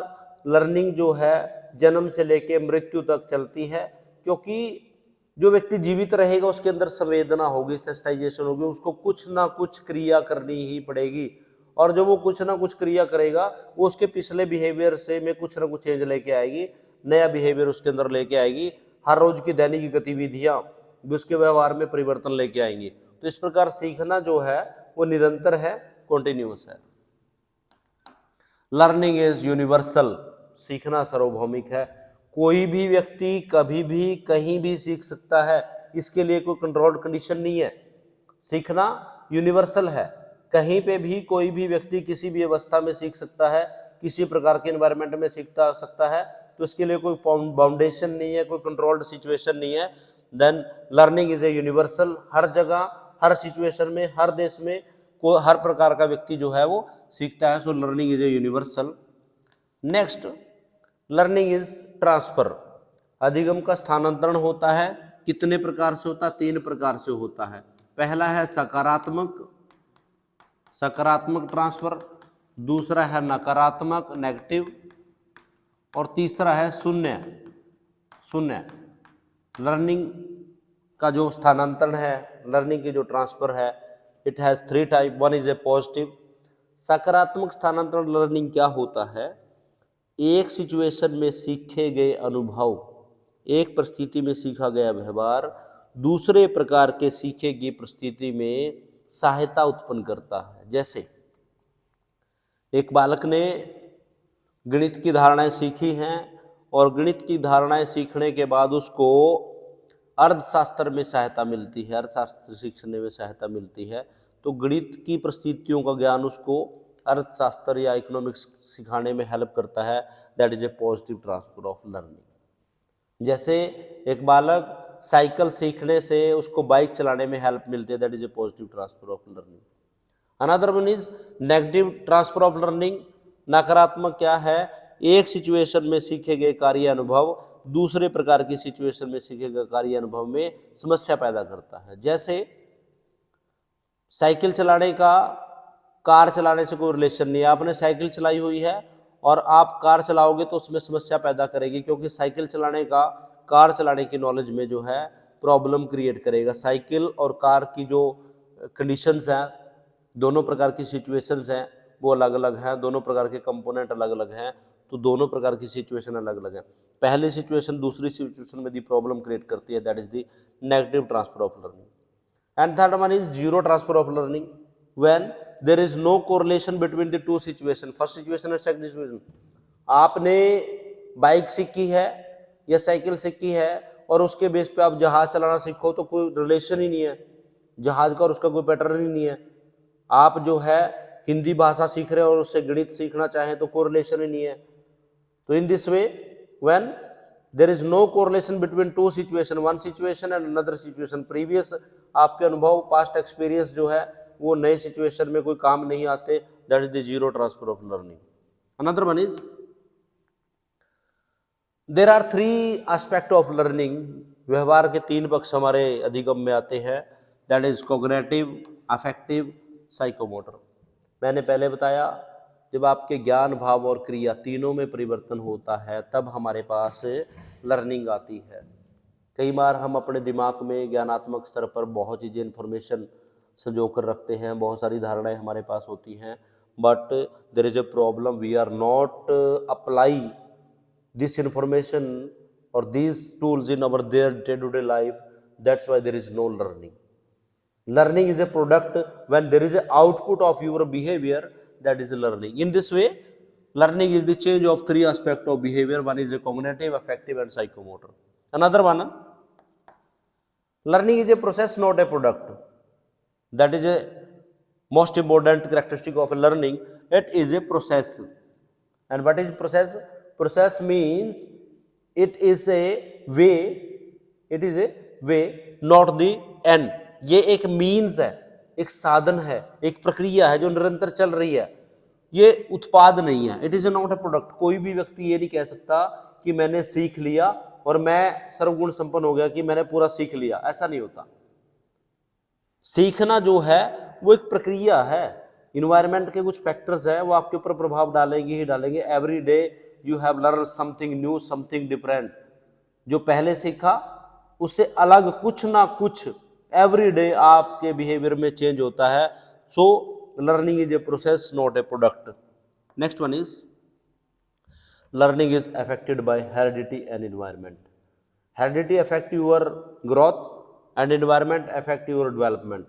Speaker 1: लर्निंग जो है जन्म से लेके मृत्यु तक चलती है, क्योंकि जो व्यक्ति जीवित रहेगा उसके अंदर संवेदना होगी, सेंसिटाइजेशन होगी, उसको कुछ ना कुछ क्रिया करनी ही पड़ेगी और जो वो कुछ ना कुछ क्रिया करेगा वो उसके पिछले बिहेवियर से में कुछ ना कुछ चेंज लेके आएगी, नया बिहेवियर उसके अंदर लेके आएगी। हर रोज की दैनिक गतिविधियां भी उसके व्यवहार में परिवर्तन लेके आएंगी। तो इस प्रकार सीखना जो है वो निरंतर है, कॉन्टिन्यूअस है। लर्निंग इज यूनिवर्सल, सीखना सार्वभौमिक है। कोई भी व्यक्ति कभी भी कहीं भी सीख सकता है, इसके लिए कोई कंट्रोल्ड कंडीशन नहीं है। सीखना यूनिवर्सल है, कहीं पे भी कोई भी व्यक्ति किसी भी अवस्था में सीख सकता है, किसी प्रकार के एनवायरनमेंट में सीखता सकता है। तो इसके लिए कोई बाउंडेशन नहीं है, कोई कंट्रोल्ड सिचुएशन नहीं है। Then learning is a universal, हर जगह, हर सिचुएशन में, हर देश में हर प्रकार का व्यक्ति जो है वो सीखता है। So learning is a universal. Next, learning is transfer. अधिगम का स्थानांतरण होता है। कितने प्रकार से होता है? 3 प्रकार से होता है। पहला है सकारात्मक ट्रांसफर, दूसरा है नकारात्मक नेगेटिव और तीसरा है शून्य। लर्निंग का जो स्थानांतरण है, लर्निंग की जो ट्रांसफर है, it has 3 type. One is A positive. सकारात्मक स्थानांतरण लर्निंग क्या होता है? एक सिचुएशन में सीखे गए अनुभव, एक परिस्थिति में सीखा गया व्यवहार दूसरे प्रकार के सीखे गई परिस्थिति में सहायता उत्पन्न करता है। जैसे एक बालक ने गणित की धारणाएं सीखी हैं और गणित की धारणाएं सीखने के बाद उसको अर्थशास्त्र में सहायता मिलती है, अर्थशास्त्र सीखने में सहायता मिलती है। तो गणित की परिस्थितियों का ज्ञान उसको अर्थशास्त्र या इकोनॉमिक्स सिखाने में हेल्प करता है। That is a positive transfer of learning. जैसे एक बालक साइकिल सीखने से उसको बाइक चलाने में हेल्प मिलती है, that is a positive transfer of learning. Another one is negative transfer of learning. नकारात्मक क्या है? एक सिचुएशन में सीखे गए कार्य अनुभव दूसरे प्रकार की सिचुएशन में सीखे गए कार्य अनुभव में समस्या पैदा करता है। जैसे साइकिल चलाने का कार चलाने से कोई रिलेशन नहीं है। आपने साइकिल चलाई हुई है और आप कार चलाओगे तो उसमें समस्या पैदा करेगी, क्योंकि साइकिल चलाने का कार चलाने की नॉलेज में जो है प्रॉब्लम क्रिएट करेगा। साइकिल और कार की जो कंडीशंस हैं, दोनों प्रकार की सिचुएशंस हैं वो अलग अलग हैं, दोनों प्रकार के कंपोनेंट अलग अलग हैं, तो दोनों प्रकार की सिचुएशन अलग अलग हैं। पहली सिचुएशन दूसरी सिचुएशन में दी प्रॉब्लम क्रिएट करती है, that is the negative transfer of learning. And third one is zero transfer of learning, when there is no correlation between the two situation, first situation and second situation. आपने bike सीखी है या cycle सीखी है और उसके base पे आप जहाज चलाना सीखो तो कोई रिलेशन ही नहीं है जहाज का और उसका कोई पैटर्न ही नहीं है। आप जो है हिंदी भाषा सीख रहे हो और उससे गणित सीखना चाहें तो कोरिलेशन ही नहीं है। तो in this way when there is no correlation between two situation, one situation and another situation, previous आपके अनुभव, पास्ट एक्सपीरियंस जो है वो नए सिचुएशन में कोई काम नहीं आते, that is the zero transfer of learning. Another one is there are 3 aspect of learning. व्यवहार के 3 पक्ष हमारे अधिगम में आते हैं, that is cognitive, affective, psychomotor. मैंने पहले बताया जब आपके ज्ञान, भाव और क्रिया तीनों में परिवर्तन होता है तब हमारे पास लर्निंग आती है। कई बार हम अपने दिमाग में ज्ञानात्मक स्तर पर बहुत चीज़ें इन्फॉर्मेशन संजो कर रखते हैं, बहुत सारी धारणाएं हमारे पास होती हैं, but there is a problem, we are not apply this information or these tools in our their day-to-day life, that's why there is no learning. Learning is a product when there is an output of your behavior, that is learning. In this way, learning is the change of three aspects of behavior. One is a cognitive, affective and psychomotor. Another one, learning is a process, not a product. That is a most important characteristic of learning. It is a process. And what is process? Process means it is a way, not the end. ये एक means है, एक साधन है, एक प्रक्रिया है जो निरंतर चल रही है, ये उत्पाद नहीं है. It is not a product. कोई भी व्यक्ति ये नहीं कह सकता कि मैंने सीख लिया और मैं सर्वगुण संपन्न हो गया, कि मैंने पूरा सीख लिया. ऐसा नहीं होता. सीखना जो है वो एक प्रक्रिया है. इन्वायरमेंट के कुछ फैक्टर्स है, वो आपके ऊपर प्रभाव डालेंगे ही डालेंगे. Every day you have learn something new, something different. जो पहले सीखा उससे अलग कुछ ना कुछ एवरी डे आपके बिहेवियर में चेंज होता है. So learning is a process, not a product. Next one is learning is affected by heredity and environment. Heredity affect your growth and environment affect your development.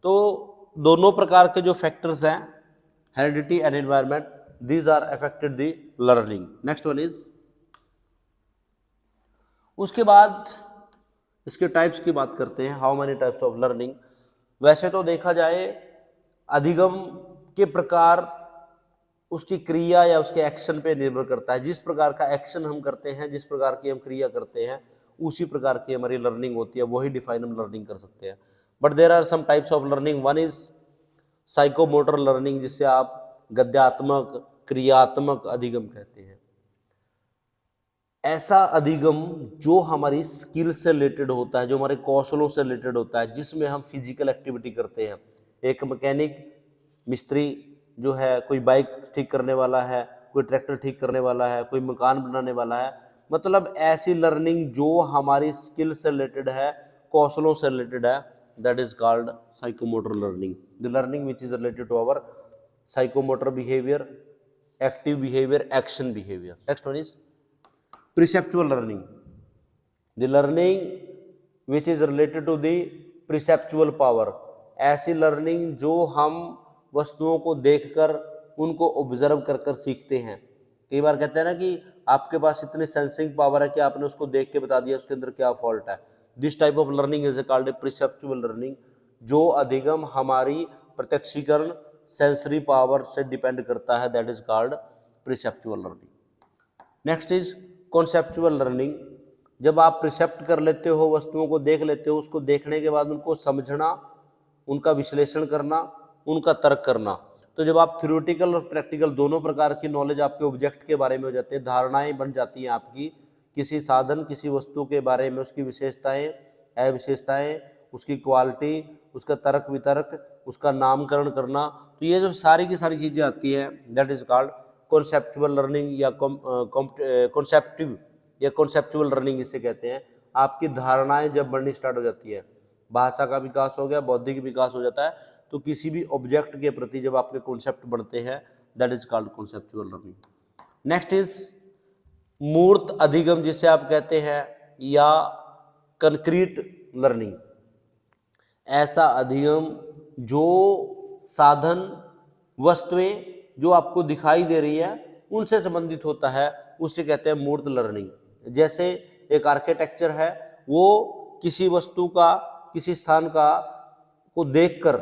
Speaker 1: तो दोनों प्रकार के जो factors हैं, heredity and environment, these are affected the learning. Next one is, उसके बाद इसके types की बात करते हैं. How many types of learning. वैसे तो देखा जाए अधिगम के प्रकार उसकी क्रिया या उसके एक्शन पे निर्भर करता है. जिस प्रकार का एक्शन हम करते हैं, जिस प्रकार की हम क्रिया करते हैं, उसी प्रकार की हमारी लर्निंग होती है. वही डिफाइन हम लर्निंग कर सकते हैं. But there are some types of learning. One is psychomotor learning, जिससे आप गद्यात्मक, क्रियात्मक अधिगम कहते हैं. ऐसा अधिगम जो हमारी स्किल से रिलेटेड होता है, जो हमारे कौशलों से रिलेटेड होता है, जिसमें हम फिजिकल एक्टिविटी करते हैं. एक मैकेनिक, मिस्त्री जो है, कोई बाइक ठीक करने वाला है, कोई ट्रैक्टर ठीक करने वाला है, कोई मकान बनाने वाला है. मतलब ऐसी लर्निंग जो हमारी स्किल से रिलेटेड है, कौशलों से रिलेटेड है, that is called psychomotor learning. The learning which is related to our psychomotor behaviour, active behaviour, action behaviour. Next one is perceptual learning. The learning which is related to the perceptual power. ऐसी learning जो हम वस्तुओं को देखकर, उनको observe कर कर सीखते हैं. कई बार कहते हैं ना कि आपके पास इतनी सेंसिंग पावर है कि आपने उसको देख के बता दिया उसके अंदर क्या फॉल्ट है. This type of learning is called a perceptual learning. जो अधिगम हमारी प्रत्यक्षीकरण, सेंसरी पावर से डिपेंड करता है, that is called perceptual learning. Next is conceptual learning. जब आप प्रिसेप्ट कर लेते हो, वस्तुओं को देख लेते हो, उसको देखने के बाद उनको समझना, उनका विश्लेषण करना, उनका तर्क करना. तो जब आप थ्योरेटिकल और प्रैक्टिकल दोनों प्रकार की नॉलेज आपके ऑब्जेक्ट के बारे में हो जाते हैं, धारणाएं बन जाती हैं आपकी किसी साधन, किसी वस्तु के बारे में, उसकी विशेषताएं, अविशेषताएं, उसकी क्वालिटी, उसका तर्क वितर्क, उसका नामकरण करना. तो ये जो सारी की सारी चीज़ें आती हैं, that is called conceptual learning या कॉन्सेप्टिव या कॉन्सेप्चुअल लर्निंग इसे कहते हैं. आपकी धारणाएं जब बढ़नी स्टार्ट हो जाती है, भाषा का विकास हो गया, बौद्धिक विकास हो जाता है, तो किसी भी ऑब्जेक्ट के प्रति जब आपके कॉन्सेप्ट बनते हैं, that is called conceptual learning. Next is मूर्त अधिगम, जिसे आप कहते हैं, या कंक्रीट लर्निंग. ऐसा अधिगम जो साधन, वस्तुएं जो आपको दिखाई दे रही है, उनसे संबंधित होता है, उसे कहते हैं मूर्त लर्निंग. जैसे एक आर्किटेक्चर है, वो किसी वस्तु का, किसी स्थान का को देखकर,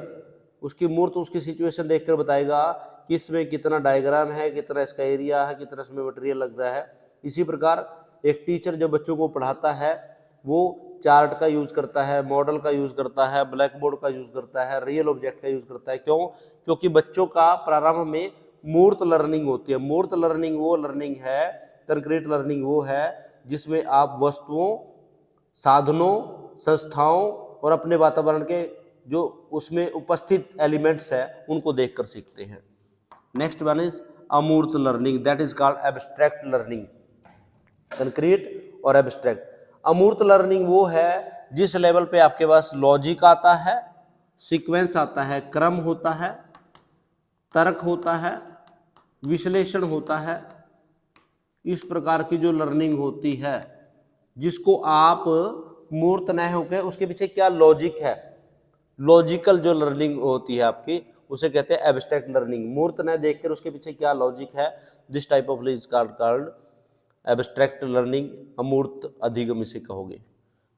Speaker 1: उसकी मूर्त, उसकी सिचुएशन देखकर बताएगा कि इसमें कितना डायग्राम है, कितना इसका एरिया है, कितना इसमें मटेरियल लग रहा है. इसी प्रकार एक टीचर जब बच्चों को पढ़ाता है, वो चार्ट का यूज करता है, मॉडल का यूज करता है, ब्लैक बोर्ड का यूज करता है, रियल ऑब्जेक्ट का यूज करता है. क्यों? क्योंकि बच्चों का प्रारंभ में मूर्त लर्निंग होती है. मूर्त लर्निंग वो लर्निंग है, कंक्रीट लर्निंग वो है जिसमें आप वस्तुओं, साधनों, संस्थाओं और अपने वातावरण के जो उसमें उपस्थित एलिमेंट्स है, उनको देखकर सीखते हैं. नेक्स्ट वन इज अमूर्त learning, that is called abstract learning. Concrete और एब्स्ट्रैक्ट. अमूर्त लर्निंग वो है जिस लेवल पे आपके पास लॉजिक आता है, सीक्वेंस आता है, क्रम होता है, तर्क होता है, विश्लेषण होता है. इस प्रकार की जो लर्निंग होती है, जिसको आप मूर्त न होकर उसके पीछे क्या लॉजिक है, लॉजिकल जो लर्निंग होती है आपकी, उसे कहते हैं एब्स्ट्रैक्ट लर्निंग। मूर्त न देखकर उसके पीछे क्या लॉजिक है, this type of is called abstract learning, अमूर्त अधिगम इसे कहोगे।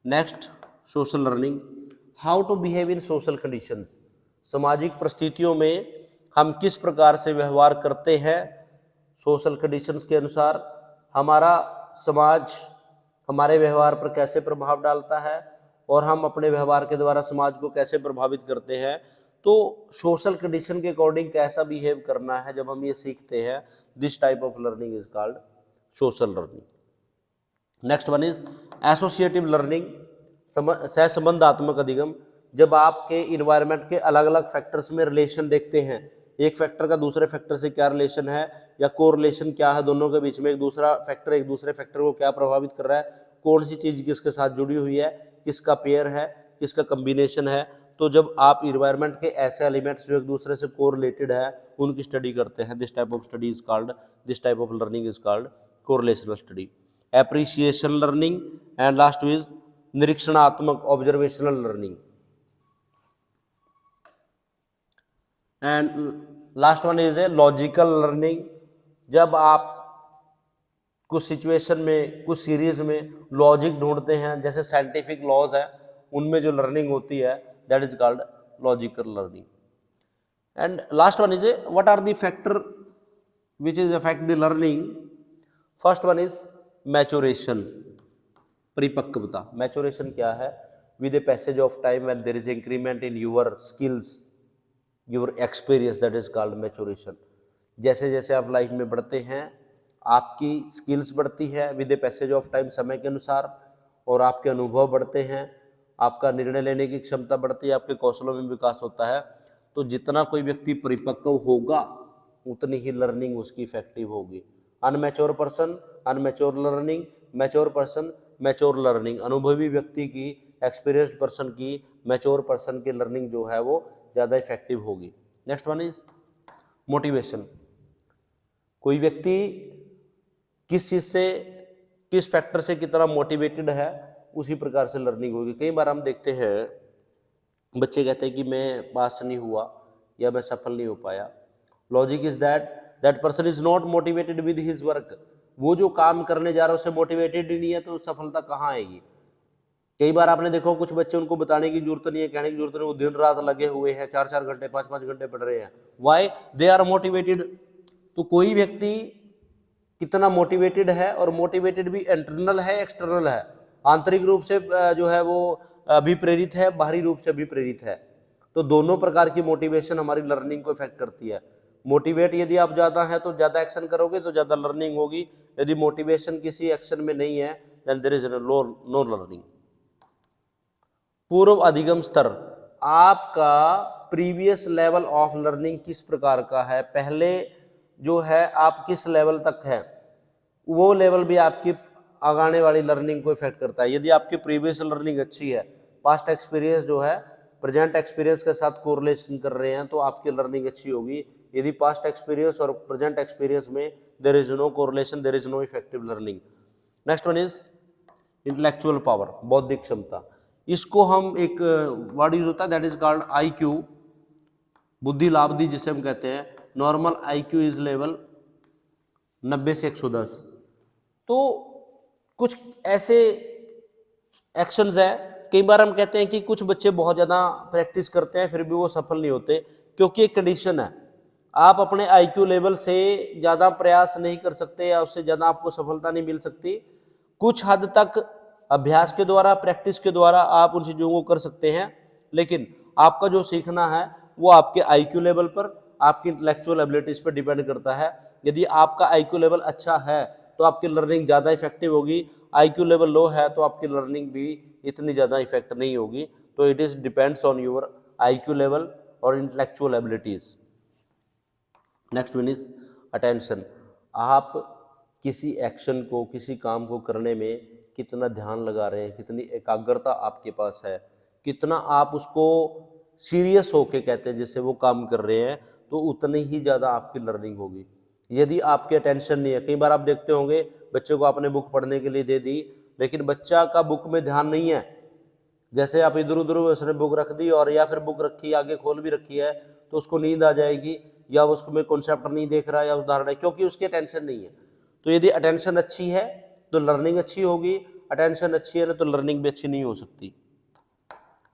Speaker 1: Next, social learning, how to behave in social conditions, सामाजिक परिस्थितियों में हम किस प्रकार से व्यवहार करते हैं, सोशल कंडीशंस के अनुसार हमारा समाज हमारे व्यवहार पर कैसे प्रभाव डालता है और हम अपने व्यवहार के द्वारा समाज को कैसे प्रभावित करते हैं। तो सोशल कंडीशन के अकॉर्डिंग कैसा बिहेव करना है जब हम ये सीखते हैं, this type of learning is called social learning. Next one is associative learning, सहसंबंधात्मक अधिगम, जब आपके इन्वायरमेंट के अलग अलग फैक्टर्स में रिलेशन देखते हैं, एक फैक्टर का दूसरे फैक्टर से क्या रिलेशन है या कोरिलेशन क्या है दोनों के बीच में, एक दूसरा फैक्टर एक दूसरे फैक्टर को क्या प्रभावित कर रहा है, कौन सी चीज किसके साथ जुड़ी हुई है, किसका पेयर है, किसका कम्बिनेशन है। तो जब आप इन्वायरमेंट के ऐसे एलिमेंट्स जो एक दूसरे से कोरिलेटेड है उनकी स्टडी करते हैं, this type of study is called, this type of learning is called correlational study. Appreciation learning and last is निरीक्षणात्मक observational learning. And last one is a logical learning, जब आप कुछ सिचुएशन में कुछ सीरीज में logic ढूंढते हैं, जैसे साइंटिफिक लॉज है उनमें जो लर्निंग होती है that is called logical learning. And last one is a what are the factor which is affect the learning. First one is maturation, परिपक्वता। मैच्योरेशन क्या है, with a passage of time when there is increment in your skills your experience, that is called maturation. जैसे जैसे आप life में बढ़ते हैं आपकी स्किल्स बढ़ती है with a passage of time, समय के अनुसार, और आपके अनुभव बढ़ते हैं, आपका निर्णय लेने की क्षमता बढ़ती है, आपके कौशलों में विकास होता है। तो जितना कोई व्यक्ति परिपक्व होगा उतनी ही लर्निंग उसकी इफेक्टिव होगी। Immature person immature learning, mature person mature learning. अनुभवी व्यक्ति की, एक्सपीरियंस्ड पर्सन की, मैच्योर पर्सन की लर्निंग जो है वो ज़्यादा इफेक्टिव होगी। नेक्स्ट वन इज मोटिवेशन, कोई व्यक्ति किस चीज़ से किस फैक्टर से कितना मोटिवेटेड है उसी प्रकार से लर्निंग होगी। कई बार हम देखते हैं बच्चे कहते हैं कि मैं पास नहीं हुआ या मैं सफल नहीं हो पाया। Logic is that person is not motivated with his work, वो जो काम करने जा रहा है उससे मोटिवेटेड ही नहीं है तो सफलता कहाँ आएगी। कई बार आपने देखो कुछ बच्चे, उनको बताने की जरूरत नहीं है, कहने की जरूरत नहीं, वो दिन रात लगे हुए हैं, 4-4 घंटे 5-5 घंटे पढ़ रहे हैं। वाई? They are motivated. तो कोई व्यक्ति कितना मोटिवेटेड है, और मोटिवेटेड भी इंटरनल है एक्सटर्नल है, आंतरिक रूप से जो है वो अभिप्रेरित है, बाहरी रूप से अभिप्रेरित है। तो दोनों प्रकार की मोटिवेशन हमारी लर्निंग को इफेक्ट करती है। मोटिवेट यदि आप ज़्यादा हैं तो ज़्यादा एक्शन करोगे तो ज़्यादा लर्निंग होगी, यदि मोटिवेशन किसी एक्शन में नहीं है then there is no learning. पूर्व अधिगम स्तर, आपका प्रीवियस लेवल ऑफ लर्निंग किस प्रकार का है, पहले जो है आप किस लेवल तक है, वो लेवल भी आपकी आगाने वाली लर्निंग को इफेक्ट करता है। यदि आपकी प्रीवियस लर्निंग अच्छी है, पास्ट एक्सपीरियंस जो है प्रेजेंट एक्सपीरियंस के साथ कोरिलेशन कर रहे हैं तो आपकी लर्निंग अच्छी होगी। यदि पास्ट एक्सपीरियंस और प्रेजेंट एक्सपीरियंस में there is no correlation, there is no effective learning. Next one is intellectual power, बौद्धिक क्षमता। इसको हम एक वर्ड यूज होता है दैट इज कॉल्ड IQ, बुद्धि लाभदी जिसे हम कहते हैं। नॉर्मल IQ इज लेवल 90 से 110। तो कुछ ऐसे एक्शंस है, कई बार हम कहते हैं कि कुछ बच्चे बहुत ज़्यादा प्रैक्टिस करते हैं फिर भी वो सफल नहीं होते, क्योंकि एक कंडीशन है, आप अपने IQ लेवल से ज़्यादा प्रयास नहीं कर सकते या उससे ज़्यादा आपको सफलता नहीं मिल सकती। कुछ हद तक अभ्यास के द्वारा, प्रैक्टिस के द्वारा आप उन चीज़ों को कर सकते हैं, लेकिन आपका जो सीखना है वो आपके IQ लेवल पर, आपकी इंटेलेक्चुअल एबिलिटीज पर डिपेंड करता है। यदि आपका IQ लेवल अच्छा है तो आपकी लर्निंग ज़्यादा इफेक्टिव होगी, IQ लेवल लो है तो आपकी लर्निंग भी इतनी ज़्यादा इफेक्ट नहीं होगी। तो it is depends on your IQ level और intellectual abilities. Next one is attention, आप किसी एक्शन को, किसी काम को करने में कितना ध्यान लगा रहे हैं, कितनी एकाग्रता आपके पास है, कितना आप उसको सीरियस होके कहते हैं जिससे वो काम कर रहे हैं, तो उतनी ही ज़्यादा आपकी लर्निंग होगी। यदि आपकी अटेंशन नहीं है, कई बार आप देखते होंगे बच्चे को आपने बुक पढ़ने के लिए दे दी, लेकिन बच्चा का बुक में ध्यान नहीं है, जैसे आप इधर उधर उसने बुक रख दी और या फिर बुक रखी आगे खोल भी रखी है तो उसको नींद आ जाएगी, या उसमें कॉन्सेप्ट नहीं देख रहा या उदाहरण है, क्योंकि उसकी अटेंशन नहीं है। तो यदि अटेंशन अच्छी है तो लर्निंग अच्छी होगी, अटेंशन अच्छी है ना तो लर्निंग भी अच्छी नहीं हो सकती।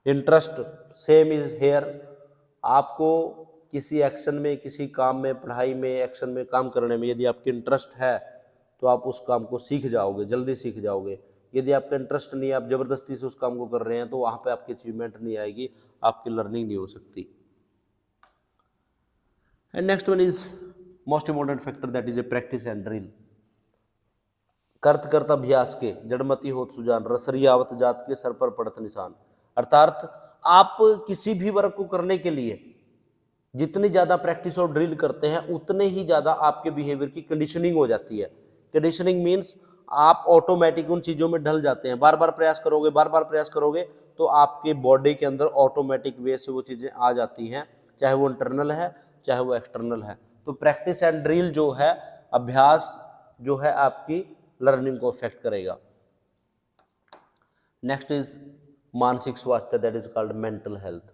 Speaker 1: Interest same is here. आपको किसी एक्शन में, किसी काम में, पढ़ाई में, एक्शन में, काम करने में यदि आपकी इंटरेस्ट है तो आप उस काम को सीख जाओगे, जल्दी सीख जाओगे। यदि आपका इंटरेस्ट नहीं है, आप जबरदस्ती से उस काम को कर रहे हैं, तो वहां पे आपकी अचीवमेंट नहीं आएगी, आपकी लर्निंग नहीं हो सकती। And next one is most important factor, that is a practice and drill. करत करत अभ्यास के जड़मती होत सुजान, रसरियावत जात के सर पर पड़त निशान। अर्थात आप किसी भी वर्क को करने के लिए जितनी ज्यादा प्रैक्टिस और ड्रिल करते हैं उतने ही ज्यादा आपके बिहेवियर की कंडीशनिंग हो जाती है। कंडीशनिंग मीन्स आप ऑटोमेटिक उन चीजों में ढल जाते हैं। बार बार प्रयास करोगे, बार बार प्रयास करोगे तो आपके बॉडी के अंदर ऑटोमेटिक वे से वो चीजें आ जाती हैं, चाहे वो इंटरनल है चाहे वो एक्सटर्नल है। तो प्रैक्टिस एंड ड्रिल जो है, अभ्यास जो है, आपकी लर्निंग को अफेक्ट करेगा। नेक्स्ट इज मानसिक स्वास्थ्य, that is called mental health.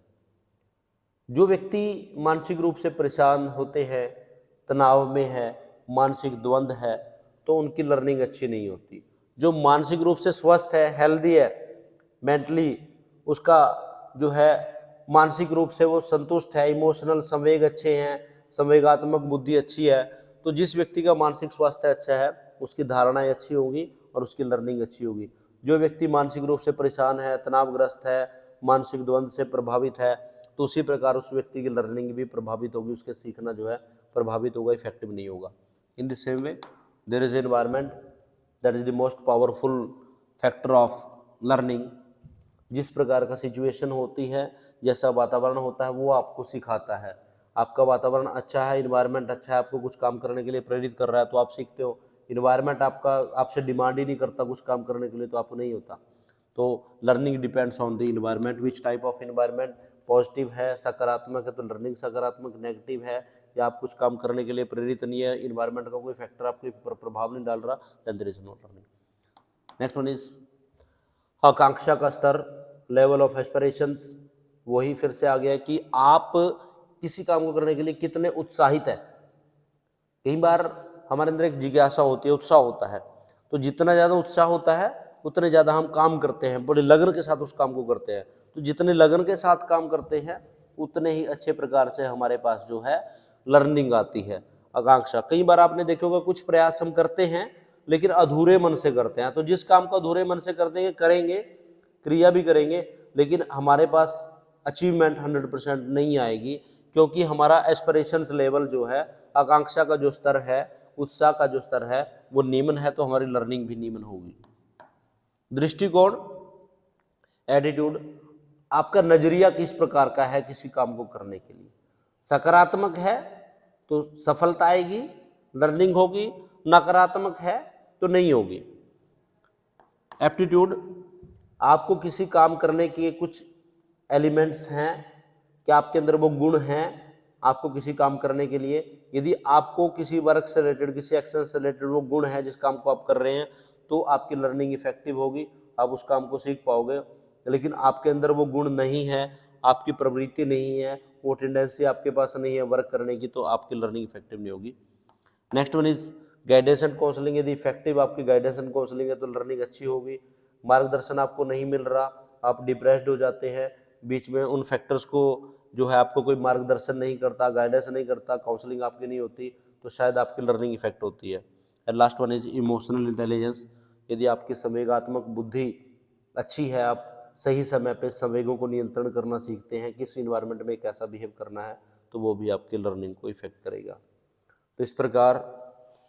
Speaker 1: जो व्यक्ति मानसिक रूप से परेशान होते हैं, तनाव में है, मानसिक द्वंद्व है, तो उनकी लर्निंग अच्छी नहीं होती। जो मानसिक रूप से स्वस्थ है, हेल्दी है मेंटली, उसका जो है मानसिक रूप से वो संतुष्ट है, इमोशनल संवेग अच्छे हैं, संवेगात्मक बुद्धि अच्छी है, तो जिस व्यक्ति का मानसिक स्वास्थ्य अच्छा है उसकी धारणाएं अच्छी होंगी और उसकी लर्निंग अच्छी होगी। जो व्यक्ति मानसिक रूप से परेशान है, तनावग्रस्त है, मानसिक द्वंद्व से प्रभावित है, तो उसी प्रकार उस व्यक्ति की लर्निंग भी प्रभावित होगी, उसके सीखना जो है प्रभावित होगा, इफेक्टिव नहीं होगा। In the same way there is environment, that is the most powerful factor of learning. जिस प्रकार का सिचुएशन होती है, जैसा वातावरण होता है, वो आपको सिखाता है। आपका वातावरण अच्छा है, इन्वायरमेंट अच्छा है, आपको कुछ काम करने के लिए प्रेरित कर रहा है तो आप सीखते हो। इन्वायरमेंट आपका आपसे डिमांड ही नहीं करता कुछ काम करने के लिए तो आपको नहीं होता। तो learning depends on the environment, which type of environment, positive है, सकारात्मक है तो लर्निंग सकारात्मक, नेगेटिव है या आप कुछ काम करने के लिए प्रेरित नहीं है, इन्वायरमेंट का कोई फैक्टर आपके प्रभाव नहीं डाल रहा, then there is no learning. Next one is आकांक्षा का स्तर, लेवल ऑफ एस्पिरेशंस। वही फिर से आ गया कि आप किसी काम को करने के लिए कितने उत्साहित है। कई बार हमारे अंदर एक जिज्ञासा होती है, उत्साह होता है, तो जितना ज़्यादा उत्साह होता है उतने ज़्यादा हम काम करते हैं, बड़े लगन के साथ उस काम को करते हैं। तो जितने लगन के साथ काम करते हैं उतने ही अच्छे प्रकार से हमारे पास जो है लर्निंग आती है। आकांक्षा, कई बार आपने देखा होगा कुछ प्रयास हम करते हैं लेकिन अधूरे मन से करते हैं। तो जिस काम को अधूरे मन से करते हैं, करेंगे, क्रिया भी करेंगे, लेकिन हमारे पास अचीवमेंट 100% नहीं आएगी, क्योंकि हमारा एस्पिरेशंस लेवल जो है, आकांक्षा का जो स्तर है, उत्साह का जो स्तर है वो निम्न है, तो हमारी लर्निंग भी निम्न होगी। दृष्टिकोण, एटीट्यूड, आपका नजरिया किस प्रकार का है किसी काम को करने के लिए। सकारात्मक है तो सफलता आएगी, लर्निंग होगी, नकारात्मक है तो नहीं होगी। एप्टीट्यूड, आपको किसी काम करने के कुछ एलिमेंट्स हैं, क्या आपके अंदर वो गुण हैं आपको किसी काम करने के लिए। यदि आपको किसी वर्क से रिलेटेड, किसी एक्शन से रिलेटेड वो गुण है जिस काम को आप कर रहे हैं, तो आपकी लर्निंग इफेक्टिव होगी, आप उस काम को सीख पाओगे। लेकिन आपके अंदर वो गुण नहीं है, आपकी प्रवृत्ति नहीं है, वो टेंडेंसी आपके पास नहीं है वर्क करने की, तो आपकी लर्निंग इफेक्टिव नहीं होगी। Next one is guidance and counselling. यदि इफेक्टिव आपकी गाइडेंस एंड काउंसलिंग है तो लर्निंग अच्छी होगी। मार्गदर्शन आपको नहीं मिल रहा, आप डिप्रेस्ड हो जाते हैं, बीच में उन फैक्टर्स को जो है आपको कोई मार्गदर्शन नहीं करता, गाइडेंस नहीं करता, काउंसलिंग आपकी नहीं होती, तो शायद आपकी लर्निंग इफेक्ट होती है। And last one is emotional intelligence. यदि आपकी संवेगात्मक बुद्धि अच्छी है, आप सही समय पे संवेगों को नियंत्रण करना सीखते हैं, किस इन्वायरमेंट में कैसा बिहेव करना है, तो वो भी आपकी लर्निंग को इफेक्ट करेगा। तो इस प्रकार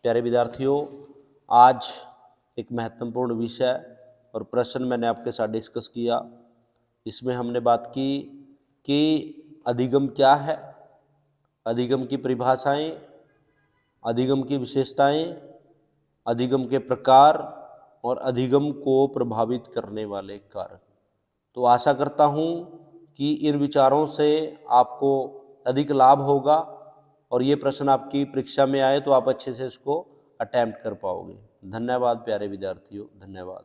Speaker 1: प्यारे विद्यार्थियों, आज एक महत्वपूर्ण विषय और प्रश्न मैंने आपके साथ डिस्कस किया। इसमें हमने बात की कि अधिगम क्या है, अधिगम की परिभाषाएं, अधिगम की विशेषताएं, अधिगम के प्रकार और अधिगम को प्रभावित करने वाले कारक। तो आशा करता हूं कि इन विचारों से आपको अधिक लाभ होगा और ये प्रश्न आपकी परीक्षा में आए तो आप अच्छे से इसको अटेम्प्ट कर पाओगे। धन्यवाद प्यारे विद्यार्थियों, धन्यवाद।